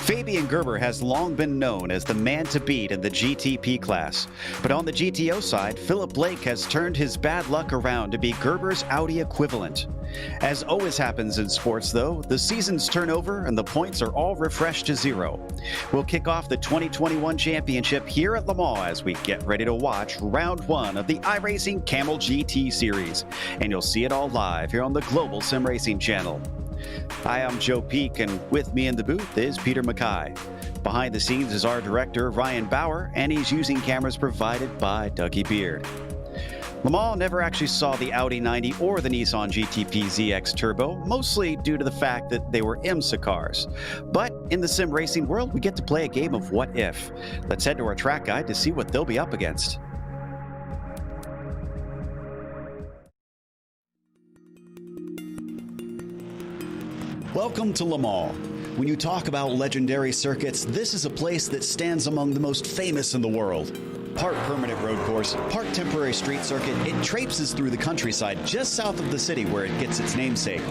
Fabian Gerber has long been known as the man to beat in the GTP class. But on the GTO side, Philip Blake has turned his bad luck around to be Gerber's Audi equivalent. As always happens in sports, though, the seasons turn over and the points are all refreshed to zero. We'll kick off the 2021 championship here at Le Mans as we get ready to watch round one of the iRacing Kamel GT series. And you'll see it all live here on the Global SimRacing channel. Hi, I'm Joe Peak, and with me in the booth is Peter Mackay. Behind the scenes is our director, Ryan Bauer, and he's using cameras provided by Dougie Beard. Le Mans never actually saw the Audi 90 or the Nissan GTP ZX Turbo, mostly due to the fact that they were IMSA cars. But in the sim racing world, we get to play a game of what if. Let's head to our track guide to see what they'll be up against. Welcome to Le Mans. When you talk about legendary circuits, this is a place that stands among the most famous in the world. Part permanent road course, part temporary street circuit, it traipses through the countryside just south of the city where it gets its namesake.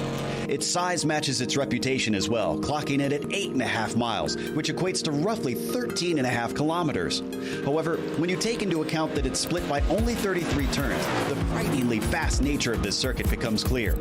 Its size matches its reputation as well, clocking it at 8.5 miles, which equates to roughly 13.5 kilometers. However, when you take into account that it's split by only 33 turns, the frighteningly fast nature of this circuit becomes clear.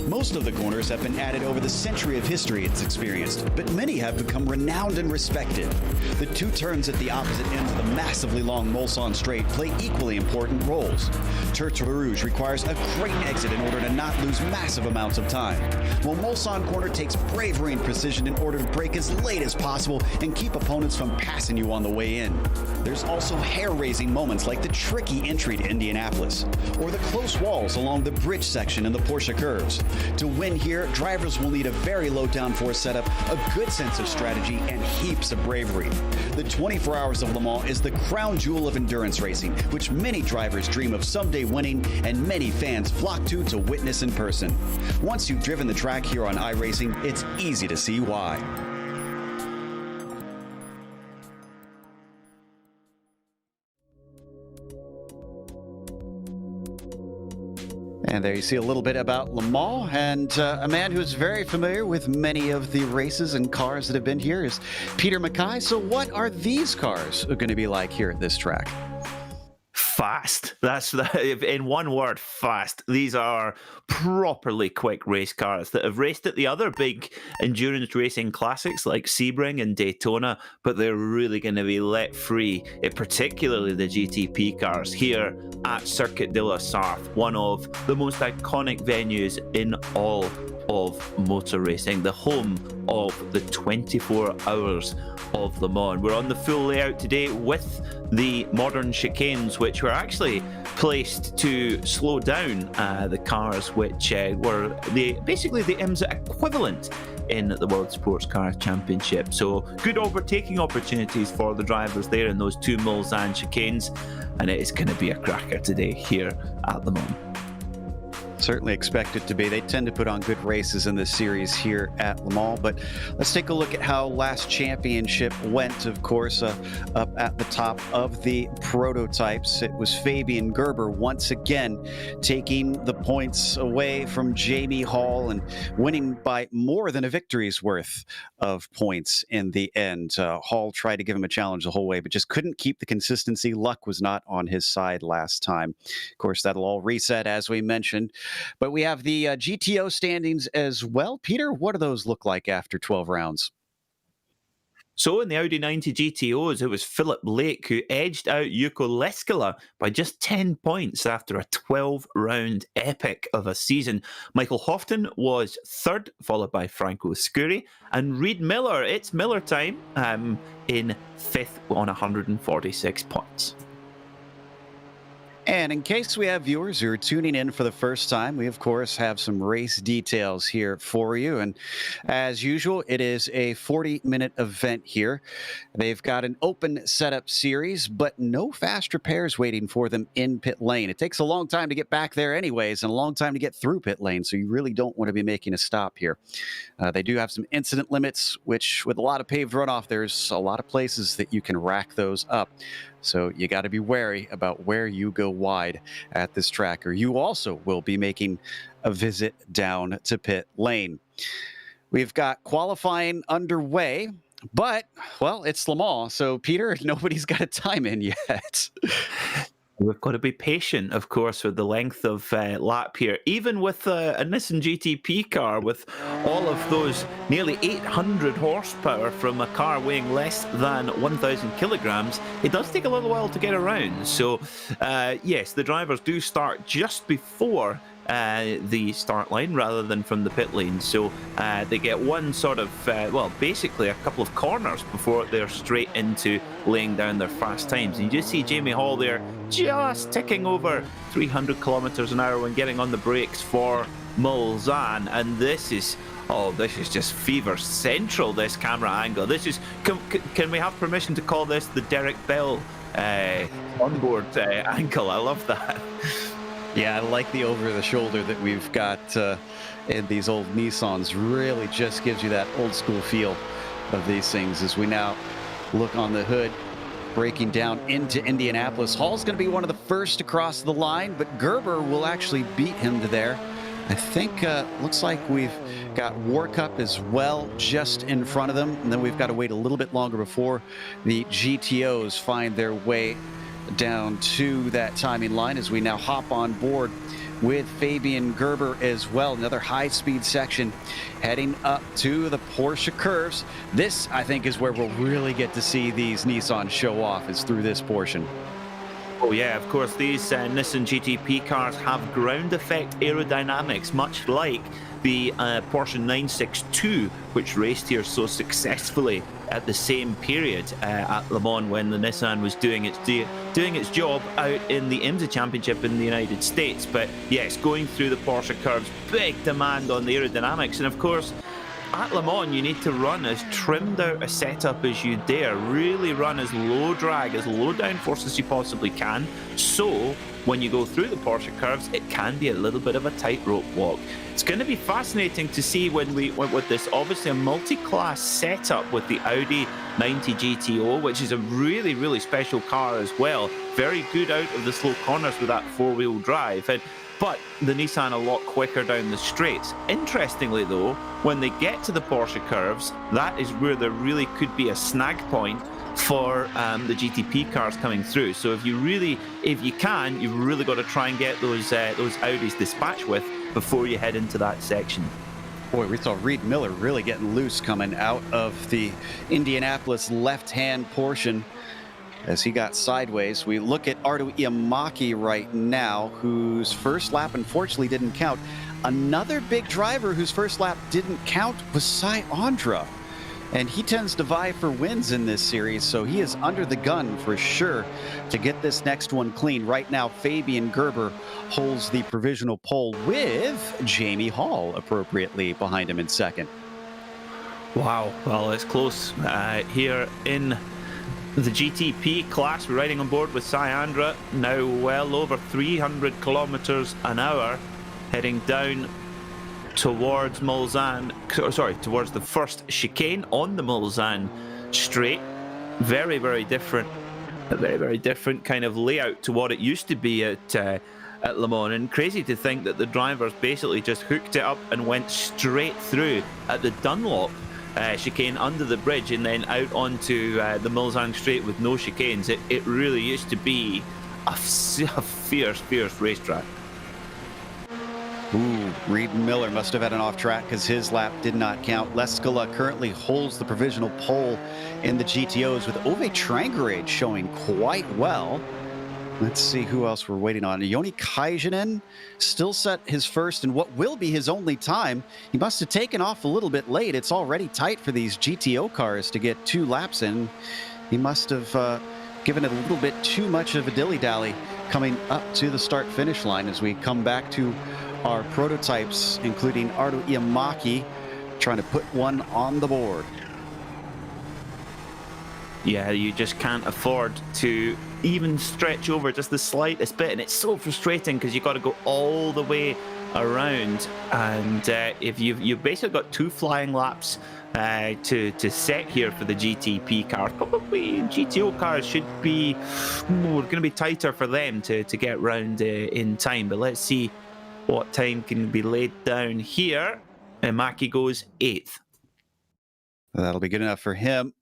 Most of the corners have been added over the century of history it's experienced, but many have become renowned and respected. The two turns at the opposite ends of the massively long Mulsanne Straight play equally important roles. Tertre Rouge requires a great exit in order to not lose massive amounts of time, while Mulsanne Corner takes bravery and precision in order to brake as late as possible and keep opponents from passing you on the way in. There's also hair-raising moments like the tricky entry to Indianapolis, or the close walls along the bridge section in the Porsche curves. To win here, drivers will need a very low downforce setup, a good sense of strategy, and heaps of bravery. The 24 Hours of Le Mans is the crown jewel of endurance racing, which many drivers dream of someday winning and many fans flock to witness in person. Once you've driven the track here on iRacing, it's easy to see why. And there you see a little bit about Le Mans, and a man who's very familiar with many of the races and cars that have been here is Peter Mackay. So what are these cars going to be like here at this track? Fast. That's in one word, fast. These are properly quick race cars that have raced at the other big endurance racing classics like Sebring and Daytona, but they're really going to be let free, particularly the GTP cars here at Circuit de la Sarthe, one of the most iconic venues in all of motor racing, the home of the 24 Hours of Le Mans. We're on the full layout today with the modern chicanes, which were actually placed to slow down the cars, which were basically the IMSA equivalent in the World Sports Car Championship. So good overtaking opportunities for the drivers there in those two Mulsanne chicanes, and it is going to be a cracker today here at Le Mans. Certainly expect it to be. They tend to put on good races in this series here at Le Mans, but let's take a look at how last championship went. Of course, up at the top of the prototypes, it was Fabian Gerber once again taking the points away from Jamie Hall and winning by more than a victory's worth of points in the end. Hall tried to give him a challenge the whole way, but just couldn't keep the consistency. Luck was not on his side last time. Of course, that'll all reset, as we mentioned. But we have the GTO standings as well. Peter, what do those look like after 12 rounds? So in the Audi 90 GTOs, it was Philip Blake who edged out Jukka Leskala by just 10 points after a 12-round epic of a season. Michael Houghton was third, followed by Franco Scuri. And Reid Miller, it's Miller time, in fifth on 146 points. And in case we have viewers who are tuning in for the first time, we, of course, have some race details here for you. And as usual, it is a 40-minute event here. They've got an open setup series, but no fast repairs waiting for them in pit lane. It takes a long time to get back there anyways, and a long time to get through pit lane, so you really don't want to be making a stop here. They do have some incident limits, which with a lot of paved runoff, there's a lot of places that you can rack those up. So you got to be wary about where you go wide at this track, or you also will be making a visit down to pit lane. We've got qualifying underway. But, well, it's Le Mans, so Peter, nobody's got a time in yet. We've got to be patient, of course, with the length of lap here. Even with a Nissan GTP car, with all of those nearly 800 horsepower from a car weighing less than 1,000 kilograms, it does take a little while to get around. So, yes, the drivers do start just before the start line rather than from the pit lane. So they get one sort of, well, basically a couple of corners before they're straight into laying down their fast times. And you just see Jamie Hall there just ticking over 300 kilometers an hour when getting on the brakes for Mulsanne. And this is, oh, this is just fever central, this camera angle. This is, can we have permission to call this the Derek Bell onboard angle? I love that. Yeah, I like the over-the-shoulder that we've got in these old Nissans. Really just gives you that old-school feel of these things as we now look on the hood, breaking down into Indianapolis. Hall's going to be one of the first to cross the line, but Gerber will actually beat him to there. I think looks like we've got Warcup as well just in front of them, and then we've got to wait a little bit longer before the GTOs find their way down to that timing line as we now hop on board with Fabian Gerber as well. Another high-speed section heading up to the Porsche curves. This, I think, is where we'll really get to see these Nissans show off, is through this portion. Oh yeah, of course, these Nissan GTP cars have ground effect aerodynamics, much like the Porsche 962, which raced here so successfully at the same period at Le Mans when the Nissan was doing its job out in the IMSA Championship in the United States. But yes, going through the Porsche curves, big demand on the aerodynamics, and of course, at Le Mans, you need to run as trimmed out a setup as you dare. Really run as low drag, as low downforce as you possibly can. So, when you go through the Porsche curves, it can be a little bit of a tightrope walk. It's going to be fascinating to see when we went with this, obviously a multi-class setup with the Audi 90 GTO, which is a really, really special car as well. Very good out of the slow corners with that four-wheel drive. But the Nissan a lot quicker down the straights. Interestingly though, when they get to the Porsche curves, that is where there really could be a snag point for the GTP cars coming through. So if you can, you've really got to try and get those Audis dispatched with before you head into that section. Boy, we saw Reed Miller really getting loose coming out of the Indianapolis left-hand portion as he got sideways. We look at Ardo Iamaki right now, whose first lap unfortunately didn't count. Another big driver whose first lap didn't count was Sai Andra, and he tends to vie for wins in this series, so he is under the gun for sure to get this next one clean. Right now, Fabian Gerber holds the provisional pole with Jamie Hall appropriately behind him in second. Wow, well, it's close here in the GTP class. We're riding on board with Sai Andra, now well over 300 kilometers an hour, heading down towards Mulsanne, towards the first chicane on the Mulsanne straight. Very, very different, a very, very different kind of layout to what it used to be at Le Mans. And crazy to think that the drivers basically just hooked it up and went straight through at the Dunlop chicane under the bridge and then out onto the Mulsanne straight with no chicanes. It really used to be a fierce racetrack. Ooh, Reed Miller must have had an off track because his lap did not count. Leskala currently holds the provisional pole in the GTOs with Ove Trangerage showing quite well. Let's see who else we're waiting on. Joni Kajanen still set his first and what will be his only time. He must have taken off a little bit late. It's already tight for these GTO cars to get 2 laps in. He must have given it a little bit too much of a dilly-dally coming up to the start-finish line as we come back to our prototypes, including Ardo Iamaki, trying to put one on the board. Yeah, you just can't afford to even stretch over just the slightest bit, and it's so frustrating because you've got to go all the way around, and if you've basically got 2 flying laps to set here for the GTP cars. Probably GTO cars should be going to be tighter for them to get round in time, but let's see what time can be laid down here. And Maki goes 8th. That'll be good enough for him.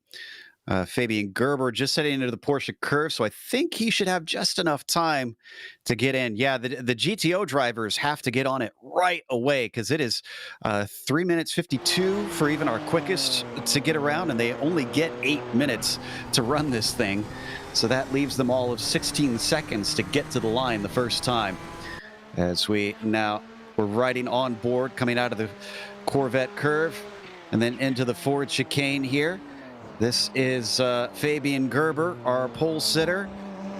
Fabian Gerber just heading into the Porsche curve, so I think he should have just enough time to get in. Yeah, the GTO drivers have to get on it right away because it is 3 minutes 52 for even our quickest to get around, and they only get 8 minutes to run this thing. So that leaves them all of 16 seconds to get to the line the first time. As we're riding on board, coming out of the Corvette curve, and then into the Ford chicane here. This is Fabian Gerber, our pole sitter,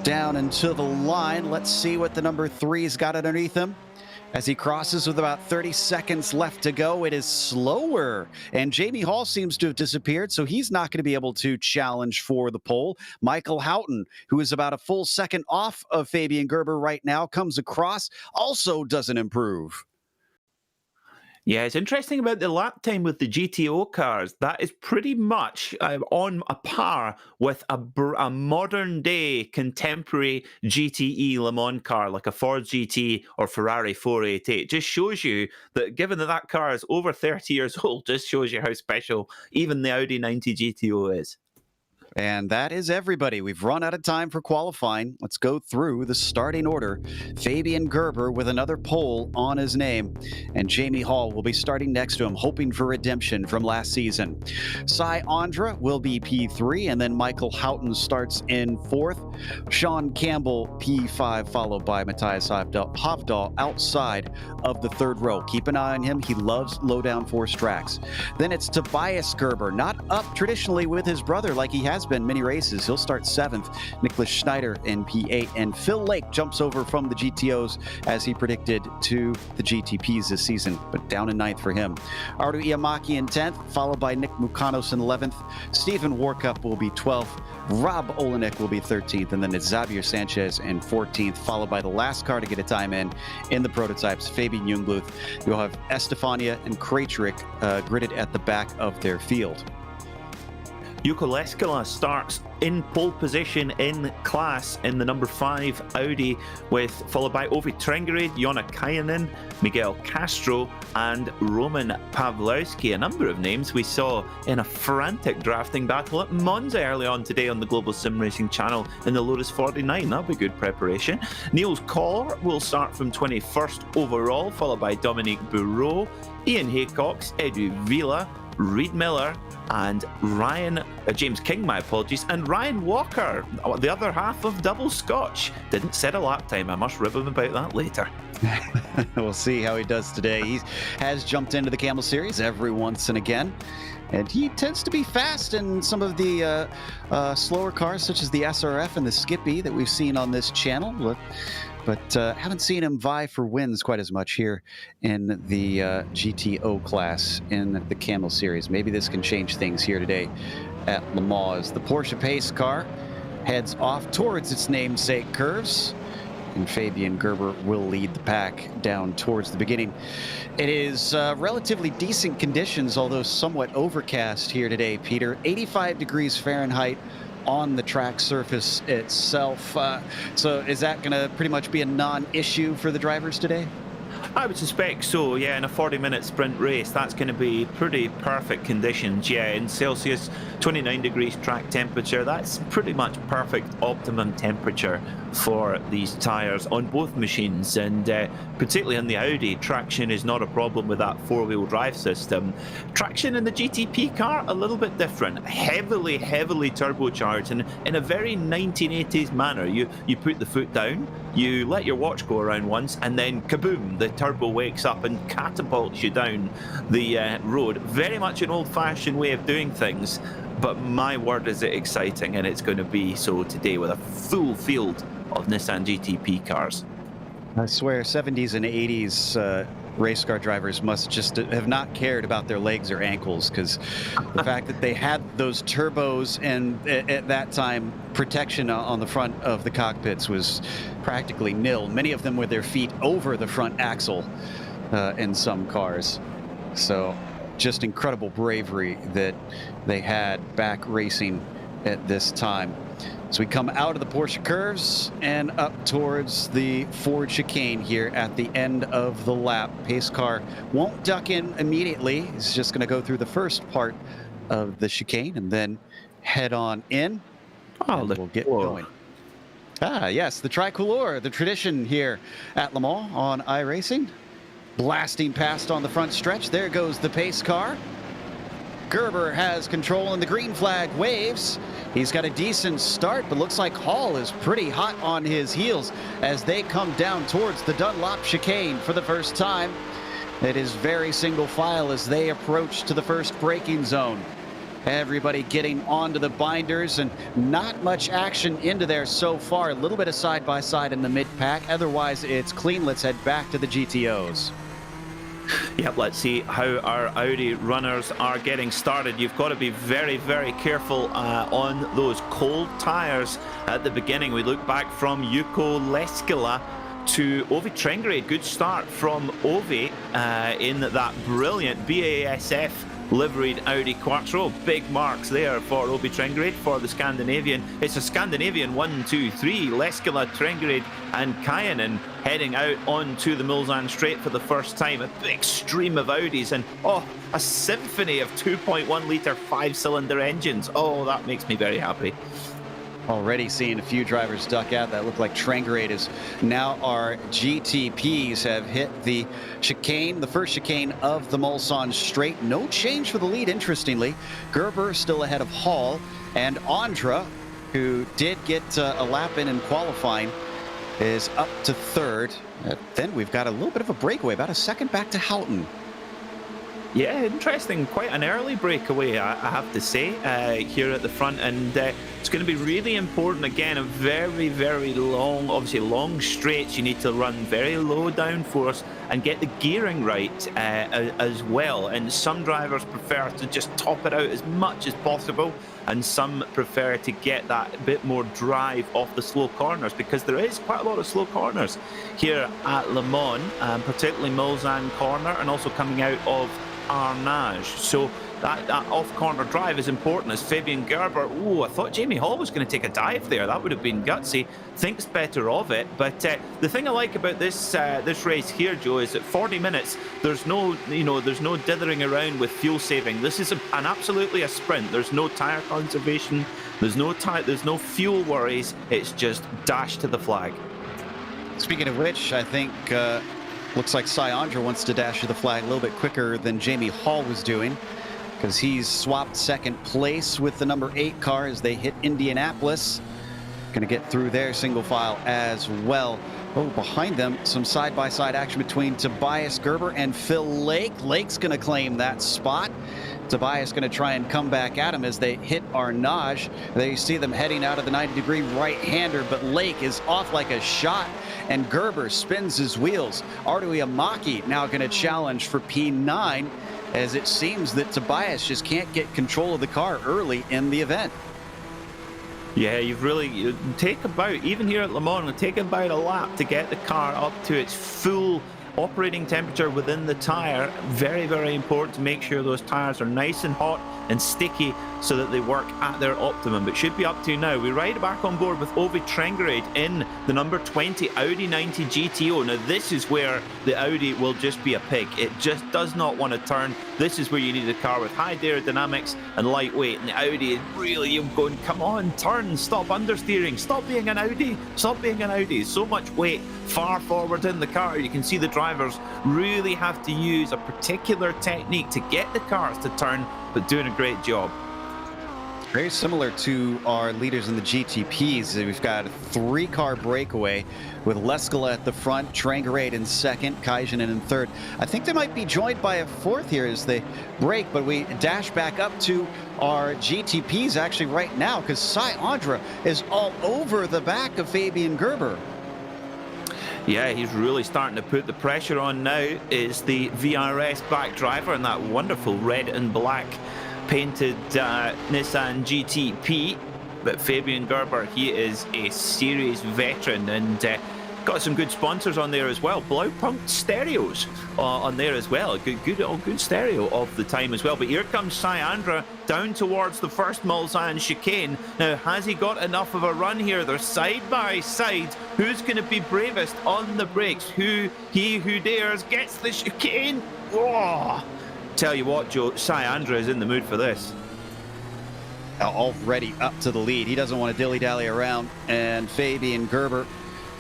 down into the line. Let's see what the number 3's got underneath him. As he crosses with about 30 seconds left to go, it is slower. And Jamie Hall seems to have disappeared, so he's not going to be able to challenge for the pole. Michael Houghton, who is about a full second off of Fabian Gerber right now, comes across, also doesn't improve. Yeah, it's interesting about the lap time with the GTO cars. That is pretty much on a par with a modern-day contemporary GTE Le Mans car, like a Ford GT or Ferrari 488. It just shows you that, given that car is over 30 years old, just shows you how special even the Audi 90 GTO is. And that is everybody. We've run out of time for qualifying. Let's go through the starting order. Fabian Gerber with another pole on his name. And Jamie Hall will be starting next to him, hoping for redemption from last season. Cy Andra will be P3, and then Michael Houghton starts in 4th. Sean Campbell, P5, followed by Matthias Hovdahl outside of the 3rd row. Keep an eye on him. He loves low downforce tracks. Then it's Tobias Gerber, not up traditionally with his brother like he has been many races. He'll start 7th. Nicholas Schneider in P8, and Phil Lake jumps over from the GTOs as he predicted to the GTPs this season, but down in 9th for him. Artu Iamaki in 10th, followed by Nick Mukanos in 11th. Stephen Warkup will be 12th. Rob Olenek will be 13th, and then it's Xavier Sanchez in 14th, followed by the last car to get a time in the prototypes, Fabian Jungbluth. You'll have Estefania and Krejcik gridded at the back of their field. Jukka Leskila starts in pole position in class in the number 5 Audi, followed by Ovi Trengerid, Jonna Kajanen, Miguel Castro, and Roman Pawlowski. A number of names we saw in a frantic drafting battle at Monza early on today on the Global Sim Racing channel in the Lotus 49. That'll be good preparation. Niels Koller will start from 21st overall, followed by Dominique Bureau, Ian Haycox, Edu Vila, Reed Miller, and James King, my apologies, and Ryan Walker, the other half of Double Scotch. Didn't set a lap time. I must rib him about that later. We'll see how he does today. He has jumped into the Camel Series every once and again, and he tends to be fast in some of the slower cars, such as the SRF and the Skippy that we've seen on this channel. But haven't seen him vie for wins quite as much here in the GTO class in the Camel Series. Maybe this can change things here today at Le Mans. The Porsche pace car heads off towards its namesake curves, and Fabian Gerber will lead the pack down towards the beginning. It is relatively decent conditions, although somewhat overcast here today, Peter. 85 degrees Fahrenheit on the track surface itself. So is that going to pretty much be a non-issue for the drivers today? I would suspect so, yeah. In a 40-minute sprint race, that's going to be pretty perfect conditions. Yeah, in Celsius, 29 degrees track temperature. That's pretty much perfect optimum temperature for these tyres on both machines. And particularly on the Audi, traction is not a problem with that four-wheel drive system. Traction in the GTP car, a little bit different. Heavily turbocharged, and in a very 1980s manner. You put the foot down, you let your watch go around once, and then kaboom, the turbo wakes up and catapults you down the road. Very much an old-fashioned way of doing things, but my word is it exciting, and it's going to be so today with a full field of Nissan GTP cars. I swear 70s and 80s race car drivers must just have not cared about their legs or ankles, because the fact that they had those turbos and at that time protection on the front of the cockpits was practically nil. Many of them with their feet over the front axle in some cars. So just incredible bravery that they had back racing at this time. So we come out of the Porsche curves and up towards the Ford chicane here at the end of the lap. Pace car won't duck in immediately. It's just going to go through the first part of the chicane and then head on in. Oh, And we'll get going. Ah, yes, the tricolor, the tradition here at Le Mans on iRacing. Blasting past on the front stretch. There goes the pace car. Gerber has control and the green flag waves. He's got a decent start, but looks like Hall is pretty hot on his heels as they come down towards the Dunlop chicane for the first time. It is very single file as they approach to the first braking zone. Everybody getting onto the binders and not much action into there so far. A little bit of side-by-side in the mid-pack. Otherwise, it's clean. Let's head back to the GTOs. Yep, let's see how our Audi runners are getting started. You've got to be very, very careful on those cold tyres at the beginning. We look back from Jukka Leskila to Ovi Trengrid. Good start from Ovi in that brilliant BASF liveried Audi Quattro. Big marks there for Ovi Trengrid for the Scandinavian. It's a Scandinavian 1, 2, 3. Leskila, Trengrid and Kajanen heading out onto the Mulsanne straight for the first time. A big stream of Audis and a symphony of 2.1 litre 5-cylinder engines. Oh, that makes me very happy. Already seeing a few drivers duck out. That looked like Trengrid is now our GTPs have hit the chicane, the first chicane of the Mulsanne straight. No change for the lead, interestingly. Gerber still ahead of Hall, and Andra, who did get a lap in qualifying, is up to third. Then we've got a little bit of a breakaway, about a second back to Houghton. Yeah, interesting. Quite an early breakaway, I have to say, here at the front. And it's going to be really important. Again, a very, very long, obviously long straights. You need to run very low downforce and get the gearing right as well. And some drivers prefer to just top it out as much as possible. And some prefer to get that bit more drive off the slow corners, because there is quite a lot of slow corners here at Le Mans, particularly Mulsanne corner and also coming out of Arnage. So that off-corner drive is important as Fabian Gerber, I thought Jamie Hall was going to take a dive there. That would have been gutsy. Thinks better of it. But the thing I like about this race here, Joe, is that 40 minutes, there's no dithering around with fuel saving. This is absolutely a sprint. There's no tyre conservation. There's no fuel worries. It's just dash to the flag. Speaking of which, I think looks like Cy Andra wants to dash to the flag a little bit quicker than Jamie Hall was doing, because he's swapped second place with the number 8 car as they hit Indianapolis. Going to get through their single file as well. Behind them, some side-by-side action between Tobias Gerber and Phil Lake. Lake's going to claim that spot. Tobias going to try and come back at him as they hit Arnage. There you see them heading out of the 90-degree right-hander, but Lake is off like a shot, and Gerber spins his wheels. Artu Yamaki now going to challenge for P9, as it seems that Tobias just can't get control of the car early in the event. Yeah, you take about, even here at Le Mans, take about a lap to get the car up to its full operating temperature within the tyre. Very, very important to make sure those tyres are nice and hot and sticky so that they work at their optimum. But should be up to now. We ride back on board with Ovi Trengrid in the number 20 Audi 90 GTO. Now this is where the Audi will just be a pig. It just does not want to turn. This is where you need a car with high aerodynamics and lightweight, and the Audi is really going, come on, turn, stop understeering, stop being an Audi, stop being an Audi. So much weight far forward in the car. You can see the drivers really have to use a particular technique to get the cars to turn, but doing a great job. Very similar to our leaders in the GTPs. We've got a 3-car breakaway with Leskila at the front, Trengrid in second, Kajanen in third. I think they might be joined by a 4th here as they break, but we dash back up to our GTPs actually right now, because Cy Andra is all over the back of Fabian Gerber. Yeah, he's really starting to put the pressure on now. Is the VRS back driver in that wonderful red and black painted Nissan GTP. But Fabian Gerber, he is a series veteran and got some good sponsors on there as well. Blaupunkt stereos on there as well. Good stereo of the time as well. But here comes Cy Andra down towards the first Mulsanne chicane. Now, has he got enough of a run here? They're side by side. Who's going to be bravest on the brakes? He who dares gets the chicane. Tell you what, Joe, Cy Andra is in the mood for this. already up to the lead. He doesn't want to dilly-dally around, and Fabian Gerber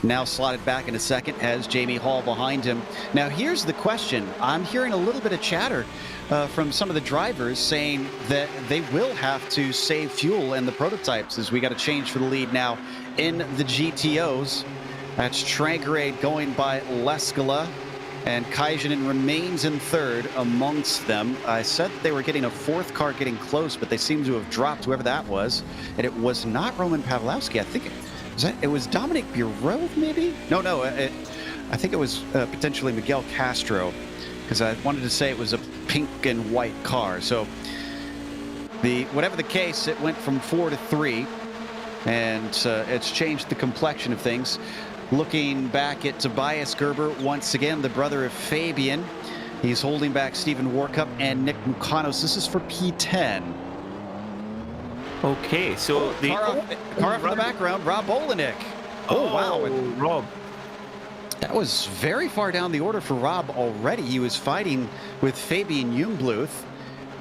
now slotted back into second, has Jamie Hall behind him. Now, here's the question. I'm hearing a little bit of chatter from some of the drivers saying that they will have to save fuel in the prototypes as we got a change for the lead now in the GTOs. That's Trangarade going by Leskala, and Kajanen remains in third amongst them. I said they were getting a fourth car getting close, but they seem to have dropped whoever that was. And it was not Roman Pavlovsky. I think it was Dominic Bureau, maybe? No, I think it was potentially Miguel Castro, because I wanted to say it was a pink and white car. So whatever the case, it went from 4 to 3, and it's changed the complexion of things. Looking back at Tobias Gerber, once again, the brother of Fabian. He's holding back Stephen Warkup and Nick Mukanos. This is for P10. Okay, so the car off in the background, Rob Olenek. Oh, wow. And Rob. That was very far down the order for Rob already. He was fighting with Fabian Jungbluth,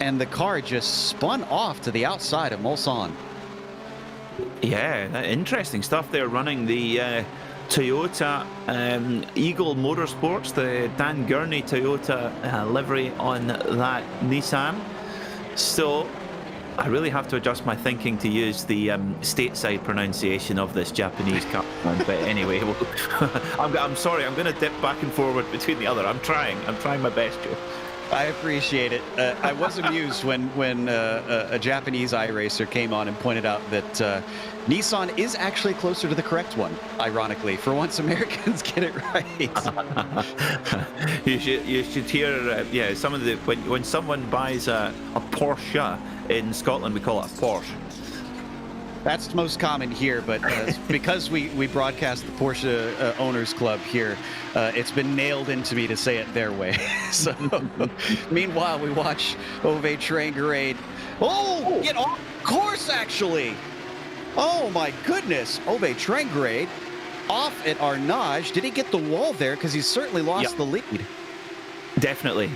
and the car just spun off to the outside of Mulsanne. Yeah, interesting stuff there, running the Toyota Eagle Motorsports, the Dan Gurney Toyota livery on that Nissan. So I really have to adjust my thinking to use the stateside pronunciation of this Japanese car. But anyway, I'm sorry, I'm going to dip back and forward between the other. I'm trying my best, Joe. I appreciate it. I was amused when a Japanese iRacer came on and pointed out that Nissan is actually closer to the correct one, ironically. For once, Americans get it right. You should hear, some of the, when someone buys a Porsche in Scotland, we call it a Porsche. That's most common here, but because we broadcast the Porsche Owners Club here, it's been nailed into me to say it their way. So, meanwhile, we watch Ove Trangarade. Oh, get off course, actually. Oh, my goodness. Ove Trangarade off at Arnage. Did he get the wall there? Because he certainly lost the lead. Definitely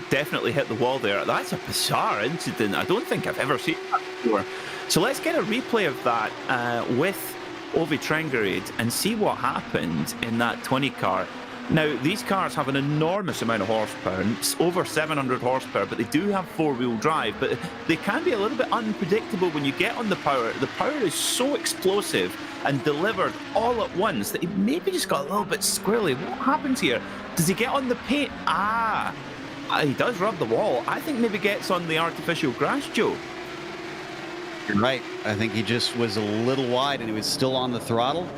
hit the wall there. That's a bizarre incident. I don't think I've ever seen that before. So let's get a replay of that with Ove Trangarade and see what happened in that 20 car. Now, these cars have an enormous amount of horsepower. It's over 700 horsepower, but they do have four-wheel drive. But they can be a little bit unpredictable when you get on the power. The power is so explosive and delivered all at once that he maybe just got a little bit squirrely. What happens here? Does he get on the paint? He does rub the wall. I think maybe gets on the artificial grass, Joe. You're right. I think he just was a little wide and he was still on the throttle.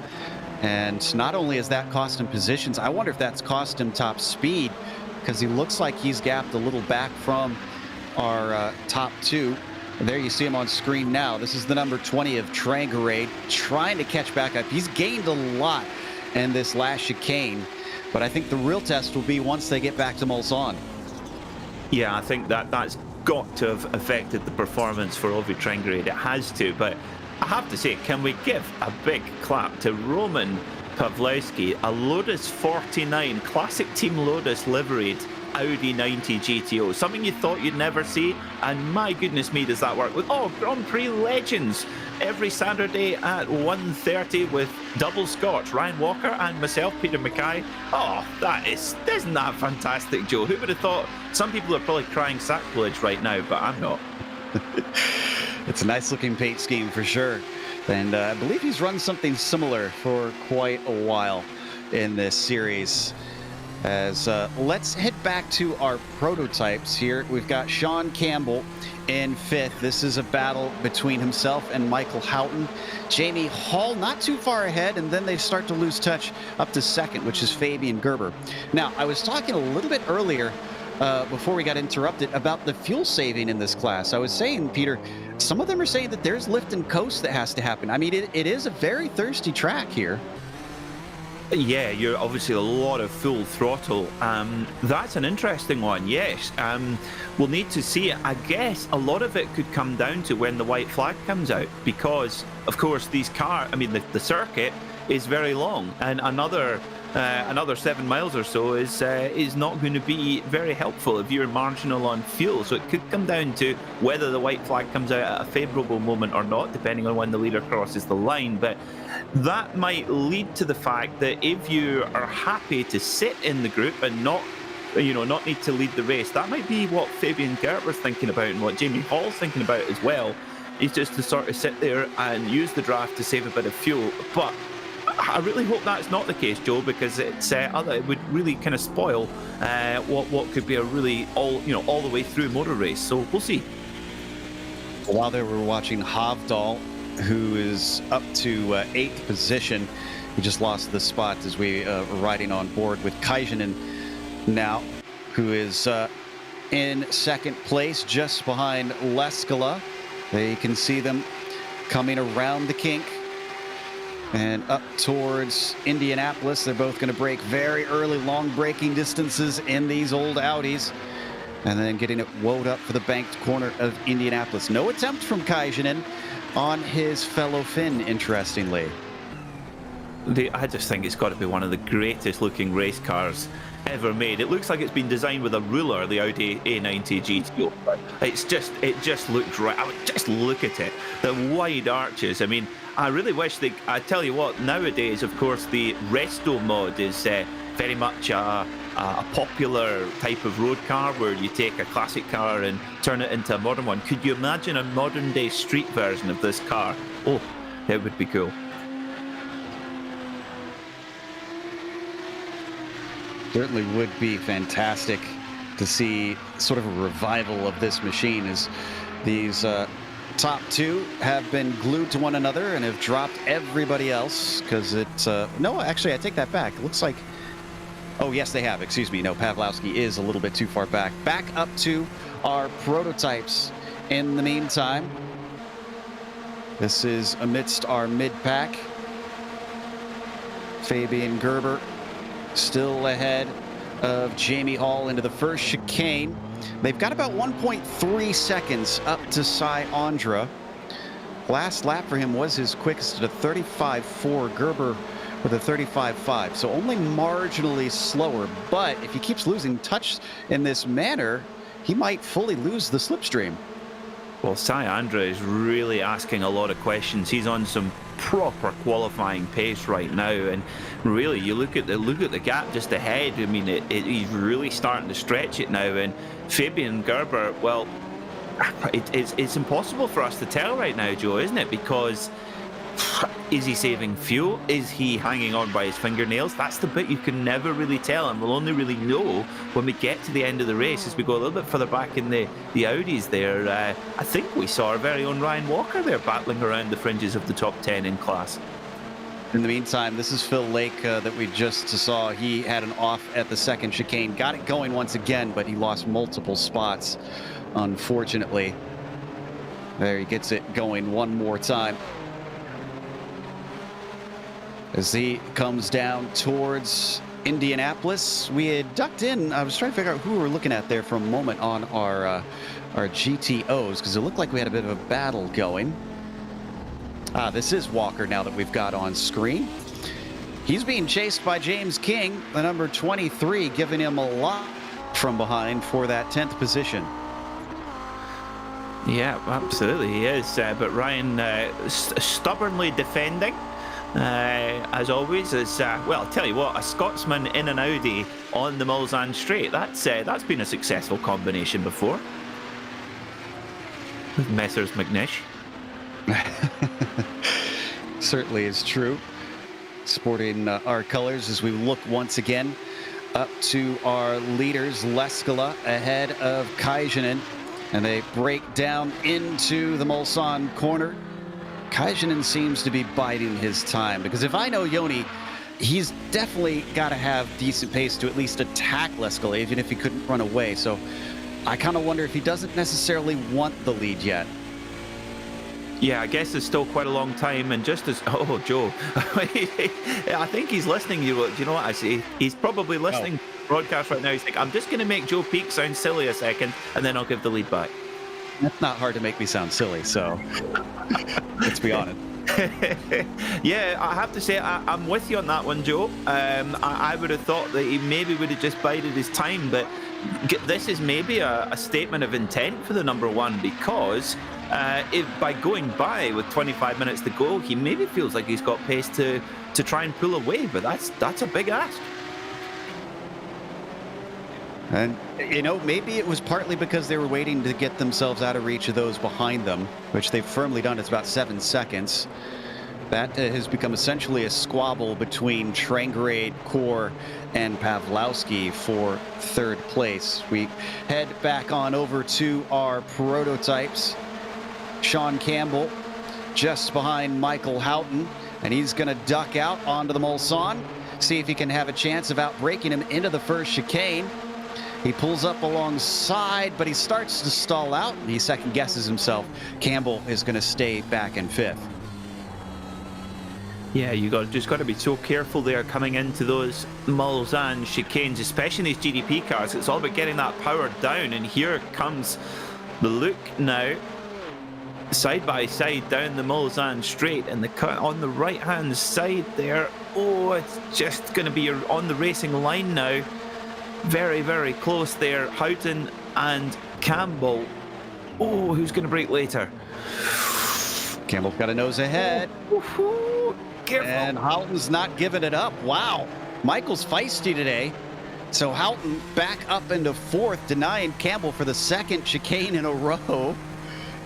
And not only has that cost him positions, I wonder if that's cost him top speed, because he looks like he's gapped a little back from our top two. And there you see him on screen now. This is the number 20 of Trangarade trying to catch back up. He's gained a lot in this last chicane, but I think the real test will be once they get back to Mulsanne. Yeah, I think that's got to have affected the performance for Ove Trangarade. It has to, but I have to say, can we give a big clap to Roman Pavlovsky, a Lotus 49, classic Team Lotus liveried Audi 90 GTO, something you thought you'd never see, and my goodness me, does that work with Grand Prix legends every Saturday at 1:30 with double Scotch, Ryan Walker and myself, Peter Mackay. Isn't that fantastic, Joe? Who would have thought? Some people are probably crying sacrilege right now, but I'm not. It's a nice looking paint scheme for sure, and I believe he's run something similar for quite a while in this series. As let's head back to our prototypes here. We've got Sean Campbell in fifth. This is a battle between himself and Michael Houghton. Jamie Hall not too far ahead, and then they start to lose touch up to second, which is Fabian Gerber. Now, I was talking a little bit earlier before we got interrupted about the fuel saving in this class. I was saying, Peter, some of them are saying that there's lift and coast that has to happen. I mean, it is a very thirsty track here. Yeah, you're obviously a lot of full throttle. That's an interesting one, yes. We'll need to see it. I guess a lot of it could come down to when the white flag comes out, because, of course, the circuit is very long. And another another 7 miles or so is not going to be very helpful if you're marginal on fuel. So it could come down to whether the white flag comes out at a favourable moment or not, depending on when the leader crosses the line. But that might lead to the fact that if you are happy to sit in the group and not need to lead the race, that might be what Fabian Gerber's thinking about and what Jamie Hall's thinking about as well. Is just to sort of sit there and use the draft to save a bit of fuel. But I really hope that's not the case, Joe, because it would really kind of spoil what could be a really all the way through motor race. So we'll see. While there, we're watching Hovdal, who is up to 8th position. He just lost the spot as we were riding on board with Kajanen now, who is in 2nd place, just behind Leskala. You can see them coming around the kink and up towards Indianapolis. They're both going to break very early, long braking distances in these old Audis, and then getting it woed up for the banked corner of Indianapolis. No attempt from Kajanen on his fellow Finn, interestingly. I just think it's got to be one of the greatest looking race cars ever made. It looks like it's been designed with a ruler, the Audi A90 GTO. It just looked right. I mean, just look at it. The wide arches. I mean, I really wish I tell you what, nowadays, of course, the resto mod is very much a popular type of road car where you take a classic car and turn it into a modern one. Could you imagine a modern day street version of this car? Oh, it would be cool. Certainly would be fantastic to see sort of a revival of this machine, as these top two have been glued to one another and have dropped everybody else, because it's no, actually I take that back. It looks like, oh yes they have, excuse me, no, Pawlowski is a little bit too far back up to our prototypes. In the meantime, this is amidst our mid-pack. Fabian Gerber still ahead of Jamie Hall into the first chicane. They've got about 1.3 seconds up to Cy Andra. Last lap for him was his quickest at a 35.4. Gerber with a 35.5, so only marginally slower. But if he keeps losing touch in this manner, he might fully lose the slipstream. Well, Cy Andra is really asking a lot of questions. He's on some proper qualifying pace right now, and really, you look at the gap just ahead. I mean, he's really starting to stretch it now. And Fabian Gerber, well, it's impossible for us to tell right now, Joe, isn't it? Because is he saving fuel? Is he hanging on by his fingernails? That's the bit you can never really tell, and we'll only really know when we get to the end of the race, as we go a little bit further back in the Audis there. I think we saw our very own Ryan Walker there battling around the fringes of the top 10 in class. In the meantime, this is Phil Lake that we just saw. He had an off at the second chicane, got it going once again, but he lost multiple spots, unfortunately. There, he gets it going one more time as he comes down towards Indianapolis. We had ducked in. I was trying to figure out who we were looking at there for a moment on our GTOs, because it looked like we had a bit of a battle going. This is Walker now that we've got on screen. He's being chased by James King, the number 23, giving him a lot from behind for that 10th position. Yeah, absolutely he is. But Ryan stubbornly defending. As always, as well, I'll tell you what, a Scotsman in an Audi on the Mulsanne straight, that's been a successful combination before. With Messrs McNish. Certainly is true. Sporting our colors as we look once again up to our leaders. Leskala ahead of Kajanen, and they break down into the Mulsanne corner. Kajanen seems to be biding his time, because if I know Yoni, he's definitely got to have decent pace to at least attack Leskala, even if he couldn't run away. So I kind of wonder if he doesn't necessarily want the lead yet. Yeah, I guess there's still quite a long time, and just as Joe, I think he's listening. Do you know what I say? He's probably listening to the broadcast right now. He's like, I'm just going to make Joe Peak sound silly a second, and then I'll give the lead back. That's not hard to make me sound silly, so let's be honest. Yeah, I have to say I'm with you on that one, Joe. I would have thought that he maybe would have just bided his time, but this is maybe a statement of intent for the number one, because if by going by with 25 minutes to go, he maybe feels like he's got pace to try and pull away, but that's a big ask. And, you know, maybe it was partly because they were waiting to get themselves out of reach of those behind them, which they've firmly done. It's about 7 seconds. That has become essentially a squabble between Trangrade, Core, and Pawlowski for third place. We head back on over to our prototypes. Sean Campbell just behind Michael Houghton, and he's going to duck out onto the Mulsanne, see if he can have a chance of outbreaking him into the first chicane. He pulls up alongside, but he starts to stall out, and he second guesses himself. Campbell is going to stay back in fifth. Yeah, just got to be so careful there coming into those Mulsanne chicanes, especially these GDP cars. It's all about getting that power down, and here comes the look now. Side by side down the Mulsanne straight, and the cut on the right hand side there. Oh, it's just going to be on the racing line now. Very, very close there. Houghton and Campbell. Oh, who's going to brake later? Campbell's got a nose ahead. Careful. And Houghton's not giving it up. Wow. Michael's feisty today. So Houghton back up into fourth, denying Campbell for the second chicane in a row.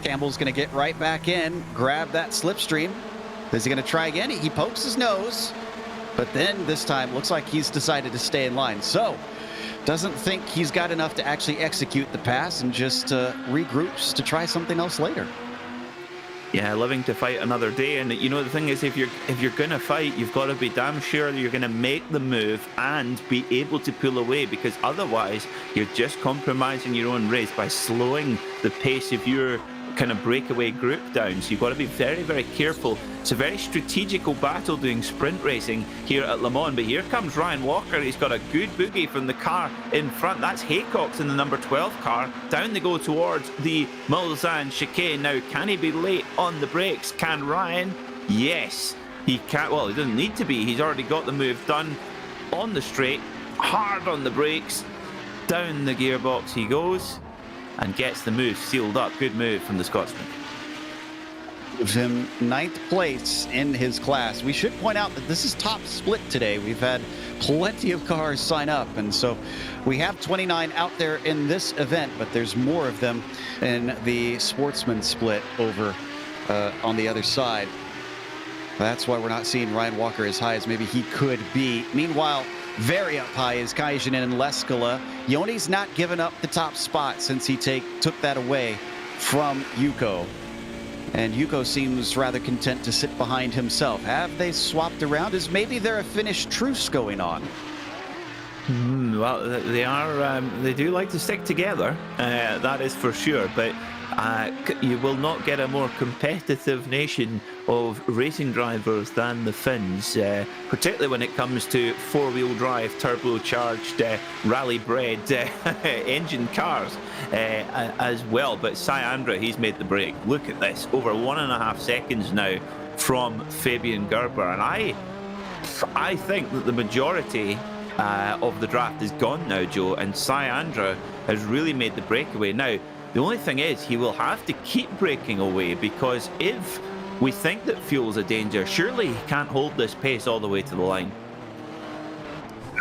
Campbell's going to get right back in, grab that slipstream. Is he going to try again? He pokes his nose, but then this time looks like he's decided to stay in line. So doesn't think he's got enough to actually execute the pass, and just regroups to try something else later. Yeah, living to fight another day. And you know, the thing is, if you're gonna fight, you've got to be damn sure that you're gonna make the move and be able to pull away, because otherwise you're just compromising your own race by slowing the pace of your kind of breakaway group down. So you've got to be very, very careful. It's a very strategical battle doing sprint racing here at Le Mans. But here comes Ryan Walker. He's got a good boogie from the car in front. That's Haycox in the number 12 car. Down they go towards the Mulsanne chicane. Now, can he be late on the brakes? Can Ryan? Yes. He can't. Well, he doesn't need to be. He's already got the move done on the straight. Hard on the brakes. Down the gearbox he goes, and gets the move sealed up. Good move from the Scotsman. Gives him 9th place in his class. We should point out that this is top split today. We've had plenty of cars sign up, and so we have 29 out there in this event, but there's more of them in the sportsman split over on the other side. That's why we're not seeing Ryan Walker as high as maybe he could be. Meanwhile, very up high is Kaijinen and Leskala. Yoni's not given up the top spot since he took that away from Yuko. And Yuko seems rather content to sit behind himself. Have they swapped around? Is maybe there a Finnish truce going on? Well, they are. They do like to stick together. That is for sure. But you will not get a more competitive nation of racing drivers than the Finns, particularly when it comes to four-wheel drive, turbocharged, rally-bred engine cars as well. But Syandra, he's made the break. Look at this, over 1.5 seconds now from Fabian Gerber, and I think that the majority of the draft is gone now, Joe, and Syandra has really made the breakaway. Now, the only thing is, he will have to keep breaking away, because if we think that Fuel's a danger, surely he can't hold this pace all the way to the line.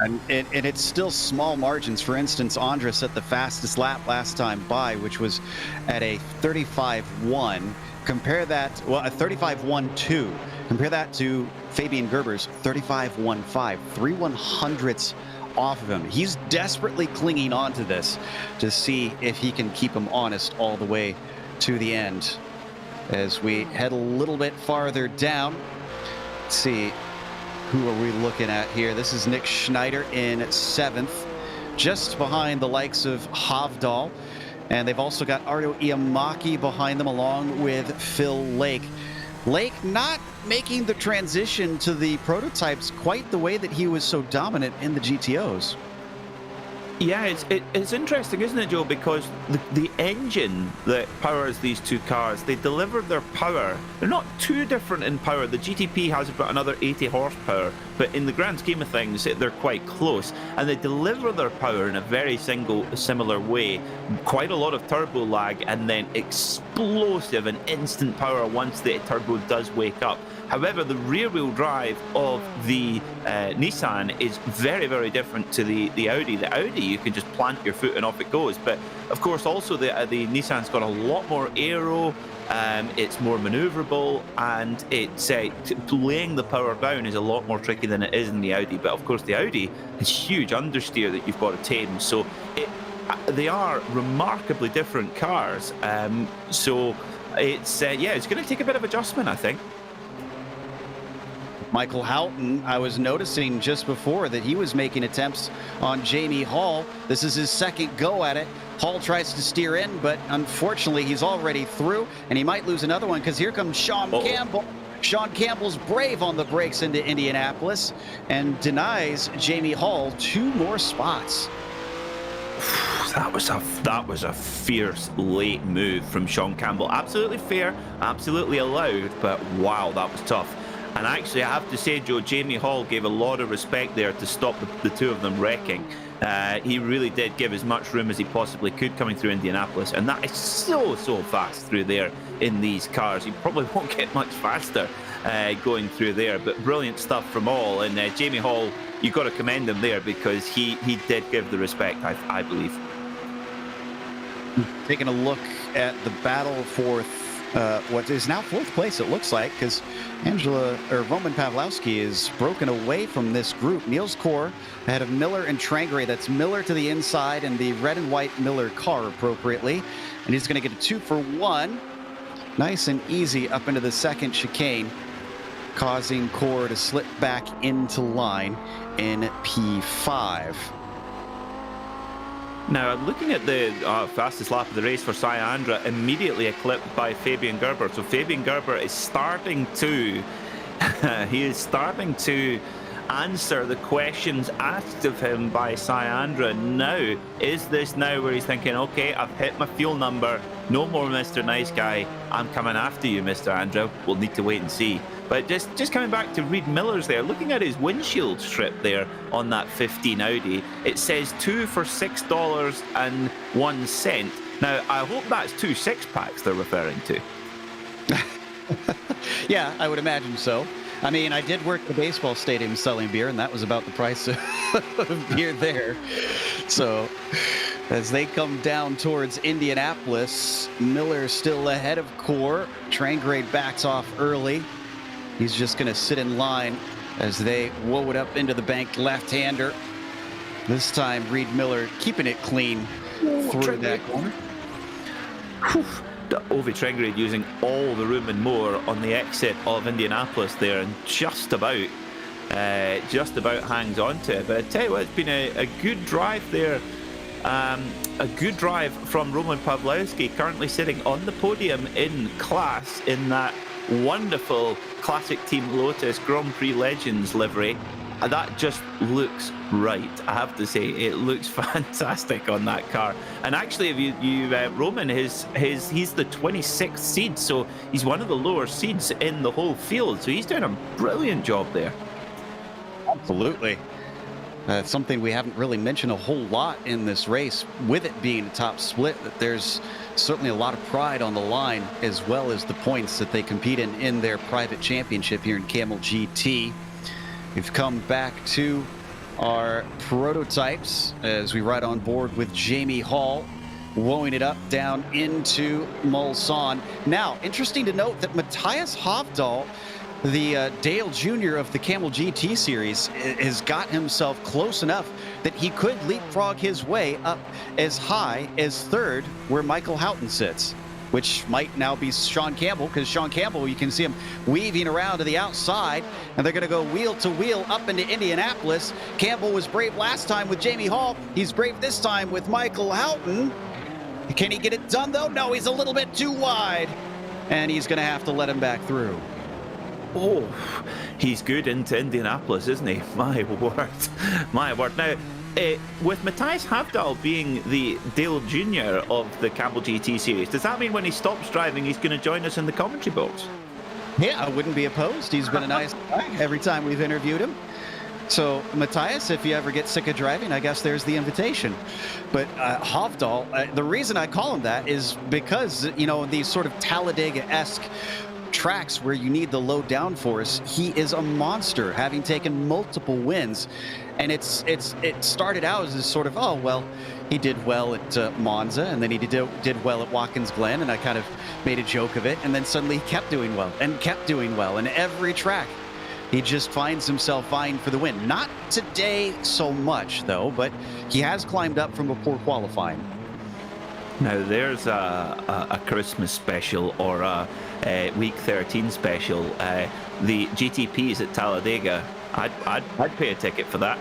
And it's still small margins. For instance, Andres set the fastest lap last time by, which was at a 35.1. Compare that, well, a 35.12. Compare that to Fabian Gerber's 35.15, 3/100ths off of him. He's desperately clinging on to this to see if he can keep him honest all the way to the end. As we head a little bit farther down, let's see, who are we looking at here? This is Nick Schneider in 7th, just behind the likes of Havdal. And they've also got Ardo Iamaki behind them, along with Phil Lake. Lake not making the transition to the prototypes quite the way that he was so dominant in the GTOs. Yeah, it's interesting, isn't it, Joe? Because the engine that powers these two cars, they deliver their power. They're not too different in power. The GTP has about another 80 horsepower, but in the grand scheme of things, they're quite close. And they deliver their power in a very similar way. Quite a lot of turbo lag, and then explosive and instant power once the turbo does wake up. However, the rear-wheel drive of the Nissan is very, very different to the Audi. The Audi, you can just plant your foot and off it goes. But, of course, also the Nissan's got a lot more aero. It's more manoeuvrable, and it's laying the power down is a lot more tricky than it is in the Audi. But, of course, the Audi is huge understeer that you've got to tame. So they are remarkably different cars. So it's going to take a bit of adjustment, I think. Michael Houghton, I was noticing just before that he was making attempts on Jamie Hall. This is his second go at it. Hall tries to steer in, but unfortunately he's already through, and he might lose another one because here comes Sean Campbell. Sean Campbell's brave on the brakes into Indianapolis and denies Jamie Hall 2 more spots. That was a fierce late move from Sean Campbell. Absolutely fair, absolutely allowed, but wow, that was tough. And actually, I have to say, Joe, Jamie Hall gave a lot of respect there to stop the two of them wrecking. He really did give as much room as he possibly could coming through Indianapolis. And that is so fast through there in these cars. You probably won't get much faster going through there. But brilliant stuff from all. And Jamie Hall, you've got to commend him there because he did give the respect, I believe. Taking a look at the battle for what is now 4th place, it looks like, because Roman Pawlowski is broken away from this group. Niels Kor ahead of Miller and Trangray. That's Miller to the inside and the red and white Miller car appropriately. And he's going to get a 2 for 1. Nice and easy up into the second chicane, causing Kor to slip back into line in P5. Now, looking at the fastest lap of the race for Syandra, immediately eclipsed by Fabian Gerber. So Fabian Gerber is starting to answer the questions asked of him by Syandra. Now, is this now where he's thinking, okay, I've hit my fuel number, no more Mr. Nice Guy, I'm coming after you, Mr. Andrew. We'll need to wait and see. But just coming back to Reed Miller's there, looking at his windshield strip there on that 15 Audi, it says 2 for $6.01. Now, I hope that's 2 6-packs they're referring to. Yeah, I would imagine so. I mean, I did work at the baseball stadium selling beer, and that was about the price of beer there. So as they come down towards Indianapolis, Miller still ahead of Kor. Trangray backs off early. He's just going to sit in line as they woe it up into the banked left-hander. This time, Reed Miller keeping it clean through that corner. Ovi Trengrid using all the room and more on the exit of Indianapolis there, and just about hangs on to it. But I tell you what, it's been a good drive there. A good drive from Roman Pawlowski, currently sitting on the podium in class in that wonderful classic Team Lotus Grand Prix Legends livery. That just looks right, I have to say. It looks fantastic on that car. And actually, if you Roman, he's the 26th seed, so he's one of the lower seeds in the whole field. So he's doing a brilliant job there. Absolutely. It's something we haven't really mentioned a whole lot in this race, with it being a top split, that there's certainly a lot of pride on the line, as well as the points that they compete in their private championship here in Kamel GT. We've come back to our prototypes as we ride on board with Jamie Hall, woeing it up down into Mulsanne. Now, interesting to note that Matthias Hovdahl, the Dale Jr. of the Kamel GT series, has got himself close enough that he could leapfrog his way up as high as 3rd, where Michael Houghton sits, which might now be Sean Campbell, because Sean Campbell, you can see him weaving around to the outside, and they're going to go wheel to wheel up into Indianapolis. Campbell was brave last time with Jamie Hall. He's brave this time with Michael Houghton. Can he get it done, though? No, he's a little bit too wide, and he's going to have to let him back through. Oh, he's good into Indianapolis, isn't he? My word. My word. Now, with Matthias Havdahl being the Dale Jr. of the Kamel GT series, does that mean when he stops driving, he's going to join us in the commentary box? Yeah, I wouldn't be opposed. He's been a nice guy every time we've interviewed him. So, Matthias, if you ever get sick of driving, I guess there's the invitation. But Havdahl, the reason I call him that is because, you know, these sort of Talladega-esque tracks where you need the low downforce, he is a monster, having taken multiple wins. And it started out as this sort of, oh, well, he did well at Monza, and then he did well at Watkins Glen, and I kind of made a joke of it, and then suddenly he kept doing well, and every track he just finds himself vying for the win. Not today so much, though, but he has climbed up from a poor qualifying. Now, there's a Christmas special or a Week 13 special. The GTPs at Talladega. I'd pay a ticket for that.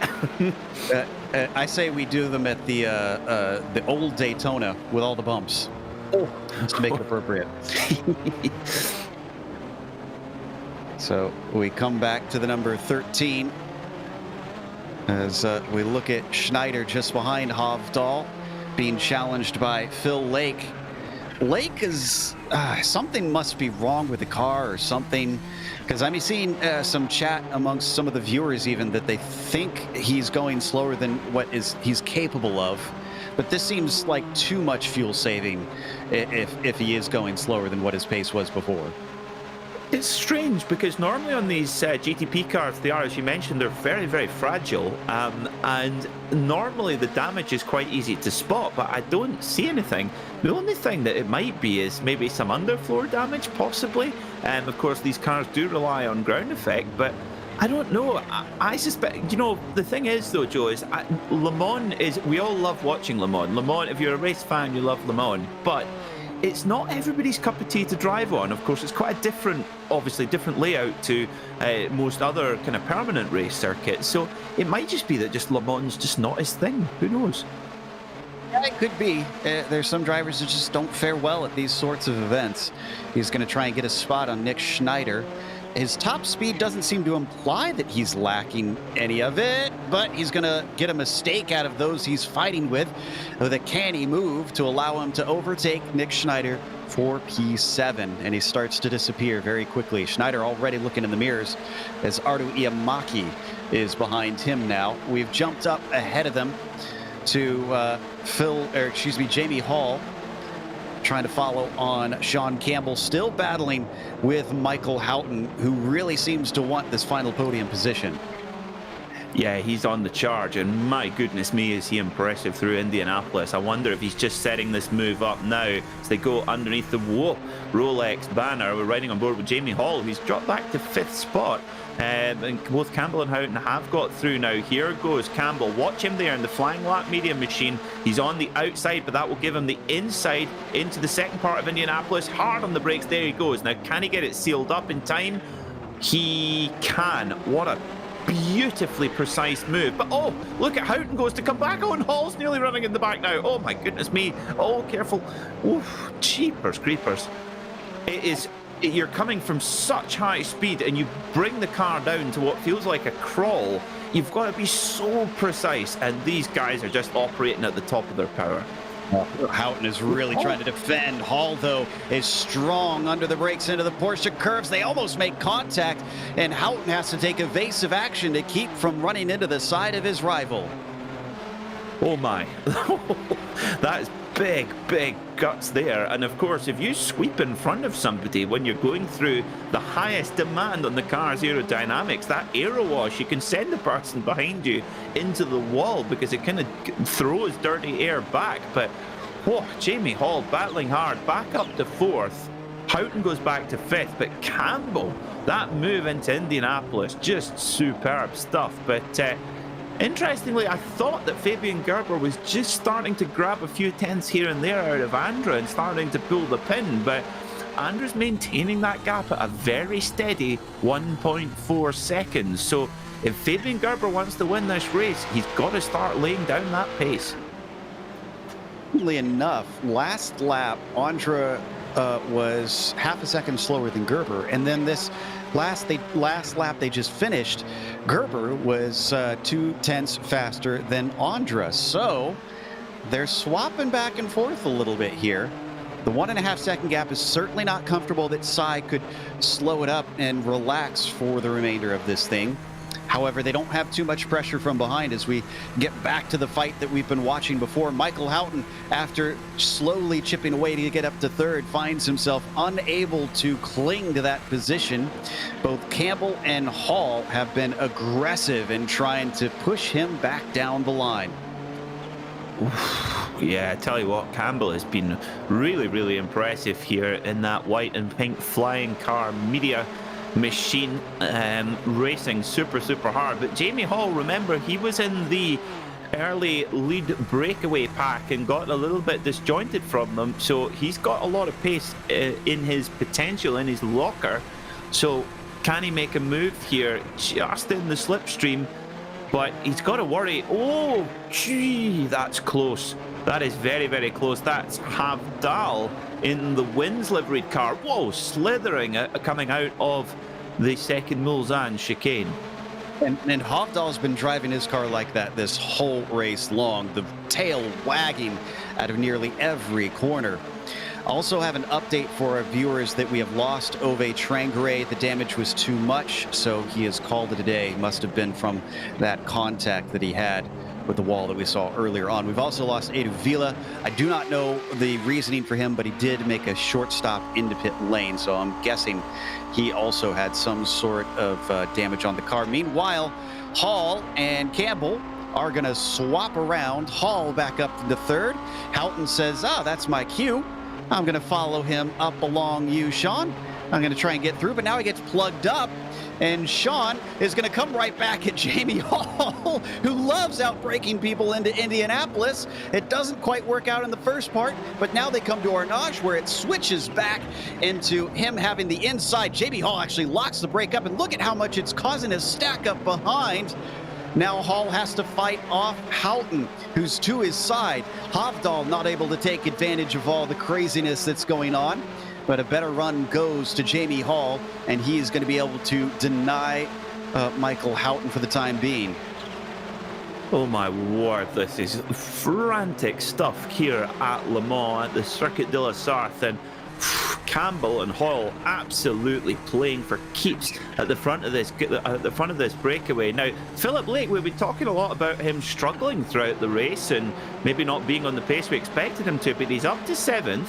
I say we do them at the old Daytona with all the bumps. Oh, just to make it appropriate. So we come back to the number 13 as we look at Schneider just behind Havdahl, being challenged by Phil Lake. Lake is something must be wrong with the car or something, because I'm seeing some chat amongst some of the viewers even that they think he's going slower than what he's capable of. But this seems like too much fuel saving if he is going slower than what his pace was before. It's strange because normally on these GTP cars, they are, as you mentioned, they're very, very fragile. And normally the damage is quite easy to spot, but I don't see anything. The only thing that it might be is maybe some underfloor damage, possibly. Of course, these cars do rely on ground effect, but I don't know. I suspect, you know, the thing is, though, Joe, is Le Mans is, we all love watching Le Mans. Le Mans, if you're a race fan, you love Le Mans. But it's not everybody's cup of tea to drive on. Of course, it's quite a different, obviously different layout to most other kind of permanent race circuits. So it might just be that just Le Mans just not his thing. Who knows? Yeah, it could be. There's some drivers that just don't fare well at these sorts of events. He's going to try and get a spot on Nick Schneider. His top speed doesn't seem to imply that he's lacking any of it, but he's going to get a mistake out of those he's fighting with a canny move to allow him to overtake Nick Schneider for P7, and he starts to disappear very quickly. Schneider already looking in the mirrors as Artu Iamaki is behind him now. We've jumped up ahead of them to Jamie Hall, trying to follow on Sean Campbell, still battling with Michael Houghton, who really seems to want this final podium position. Yeah, he's on the charge, and my goodness me, is he impressive through Indianapolis. I wonder if he's just setting this move up now as they go underneath the Rolex banner. We're riding on board with Jamie Hall, who's dropped back to 5th spot. And both Campbell and Houghton have got through now. Here goes Campbell. Watch him there in the flying lap medium machine. He's on the outside, but that will give him the inside into the second part of Indianapolis. Hard on the brakes. There he goes. Now, can he get it sealed up in time? He can. What a beautifully precise move. But oh, look at Houghton goes to come back on. Hall's nearly running in the back now. Oh my goodness me. Oh, careful. Oof, jeepers creepers. It is... You're coming from such high speed and you bring the car down to what feels like a crawl. You've got to be so precise, and these guys are just operating at the top of their power. Houghton is really trying to defend. Hall, though, is strong under the brakes into the Porsche curves. They almost make contact, and Houghton has to take evasive action to keep from running into the side of his rival. Oh my. That is big, big guts there. And of course, if you sweep in front of somebody when you're going through the highest demand on the car's aerodynamics, that aero wash, you can send the person behind you into the wall because it kind of throws dirty air back. But whoa, Jamie Hall battling hard, back up to 4th. Houghton goes back to 5th, but Campbell, that move into Indianapolis, just superb stuff. But interestingly, I thought that Fabian Gerber was just starting to grab a few tenths here and there out of Andra and starting to pull the pin, but Andra's maintaining that gap at a very steady 1.4 seconds. So if Fabian Gerber wants to win this race, he's got to start laying down that pace. interestingly enough, last lap, Andra was half a second slower than Gerber. And then this last lap they just finished, Gerber was 0.2 faster than Andra. So they're swapping back and forth a little bit here. The 1.5 second gap is certainly not comfortable that Sai could slow it up and relax for the remainder of this thing. However, they don't have too much pressure from behind as we get back to the fight that we've been watching before. Michael Houghton, after slowly chipping away to get up to third, finds himself unable to cling to that position. Both Campbell and Hall have been aggressive in trying to push him back down the line. Yeah, I tell you what, Campbell has been really, really impressive here in that white and pink flying car media machine, racing super hard. But Jamie Hall, remember, he was in the early lead breakaway pack and got a little bit disjointed from them, so he's got a lot of pace in his potential, in his locker. So can he make a move here just in the slipstream? But he's got to worry. Oh gee, that's close. That is very close. That's Havdal in the Wins liveried car. Whoa, slithering coming out of the second Mulsanne chicane. And Havdal's been driving his car like that this whole race long, the tail wagging out of nearly every corner. Also have an update for our viewers that we have lost Ove Trangere. The damage was too much, so he has called it a day. Must have been from that contact that he had with the wall that we saw earlier on. We've also lost Edu Vila. I do not know the reasoning for him, but he did make a short stop into pit lane, so I'm guessing he also had some sort of damage on the car. Meanwhile, Hall and Campbell are going to swap around. Hall back up to the third. Houghton says, that's my cue. I'm going to follow him up along you, Sean. I'm going to try and get through, but now he gets plugged up. And Sean is going to come right back at Jamie Hall, who loves outbraking people into Indianapolis. It doesn't quite work out in the first part, but now they come to Arnage, where it switches back into him having the inside. Jamie Hall actually locks the brake up, and look at how much it's causing a stack up behind. Now Hall has to fight off Houghton, who's to his side. Havdal not able to take advantage of all the craziness that's going on. But a better run goes to Jamie Hall, and he is going to be able to deny Michael Houghton for the time being. Oh my word, this is frantic stuff here at Le Mans, at the Circuit de la Sarthe, and Campbell and Hall absolutely playing for keeps at the front of this breakaway. Now, Philip Lake, we've been talking a lot about him struggling throughout the race and maybe not being on the pace we expected him to, but he's up to 7th.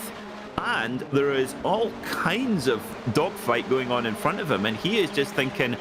And there is all kinds of dogfight going on in front of him, and he is just thinking,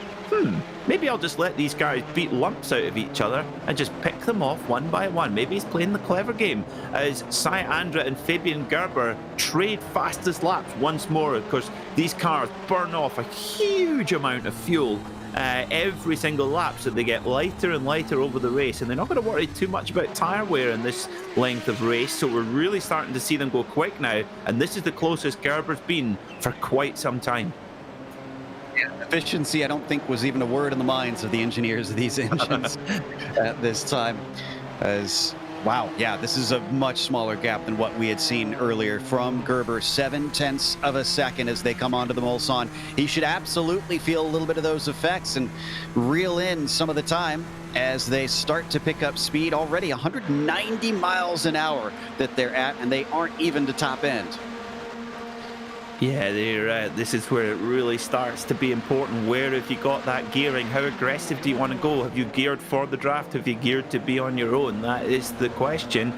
maybe I'll just let these guys beat lumps out of each other and just pick them off one by one. Maybe he's playing the clever game as Sai Andra and Fabian Gerber trade fastest laps once more. Of course, these cars burn off a huge amount of fuel every single lap, so they get lighter and lighter over the race, and they're not going to worry too much about tyre wear in this length of race. So we're really starting to see them go quick now, and this is the closest Gerber's been for quite some time. Efficiency, I don't think, was even a word in the minds of the engineers of these engines at this time. As wow, yeah, this is a much smaller gap than what we had seen earlier from Gerber. 0.7 of a second as they come onto the Mulsanne. He should absolutely feel a little bit of those effects and reel in some of the time as they start to pick up speed. Already 190 miles an hour that they're at, and they aren't even to top end. Yeah, this is where it really starts to be important. Where have you got that gearing? How aggressive do you want to go? Have you geared for the draft? Have you geared to be on your own? That is the question.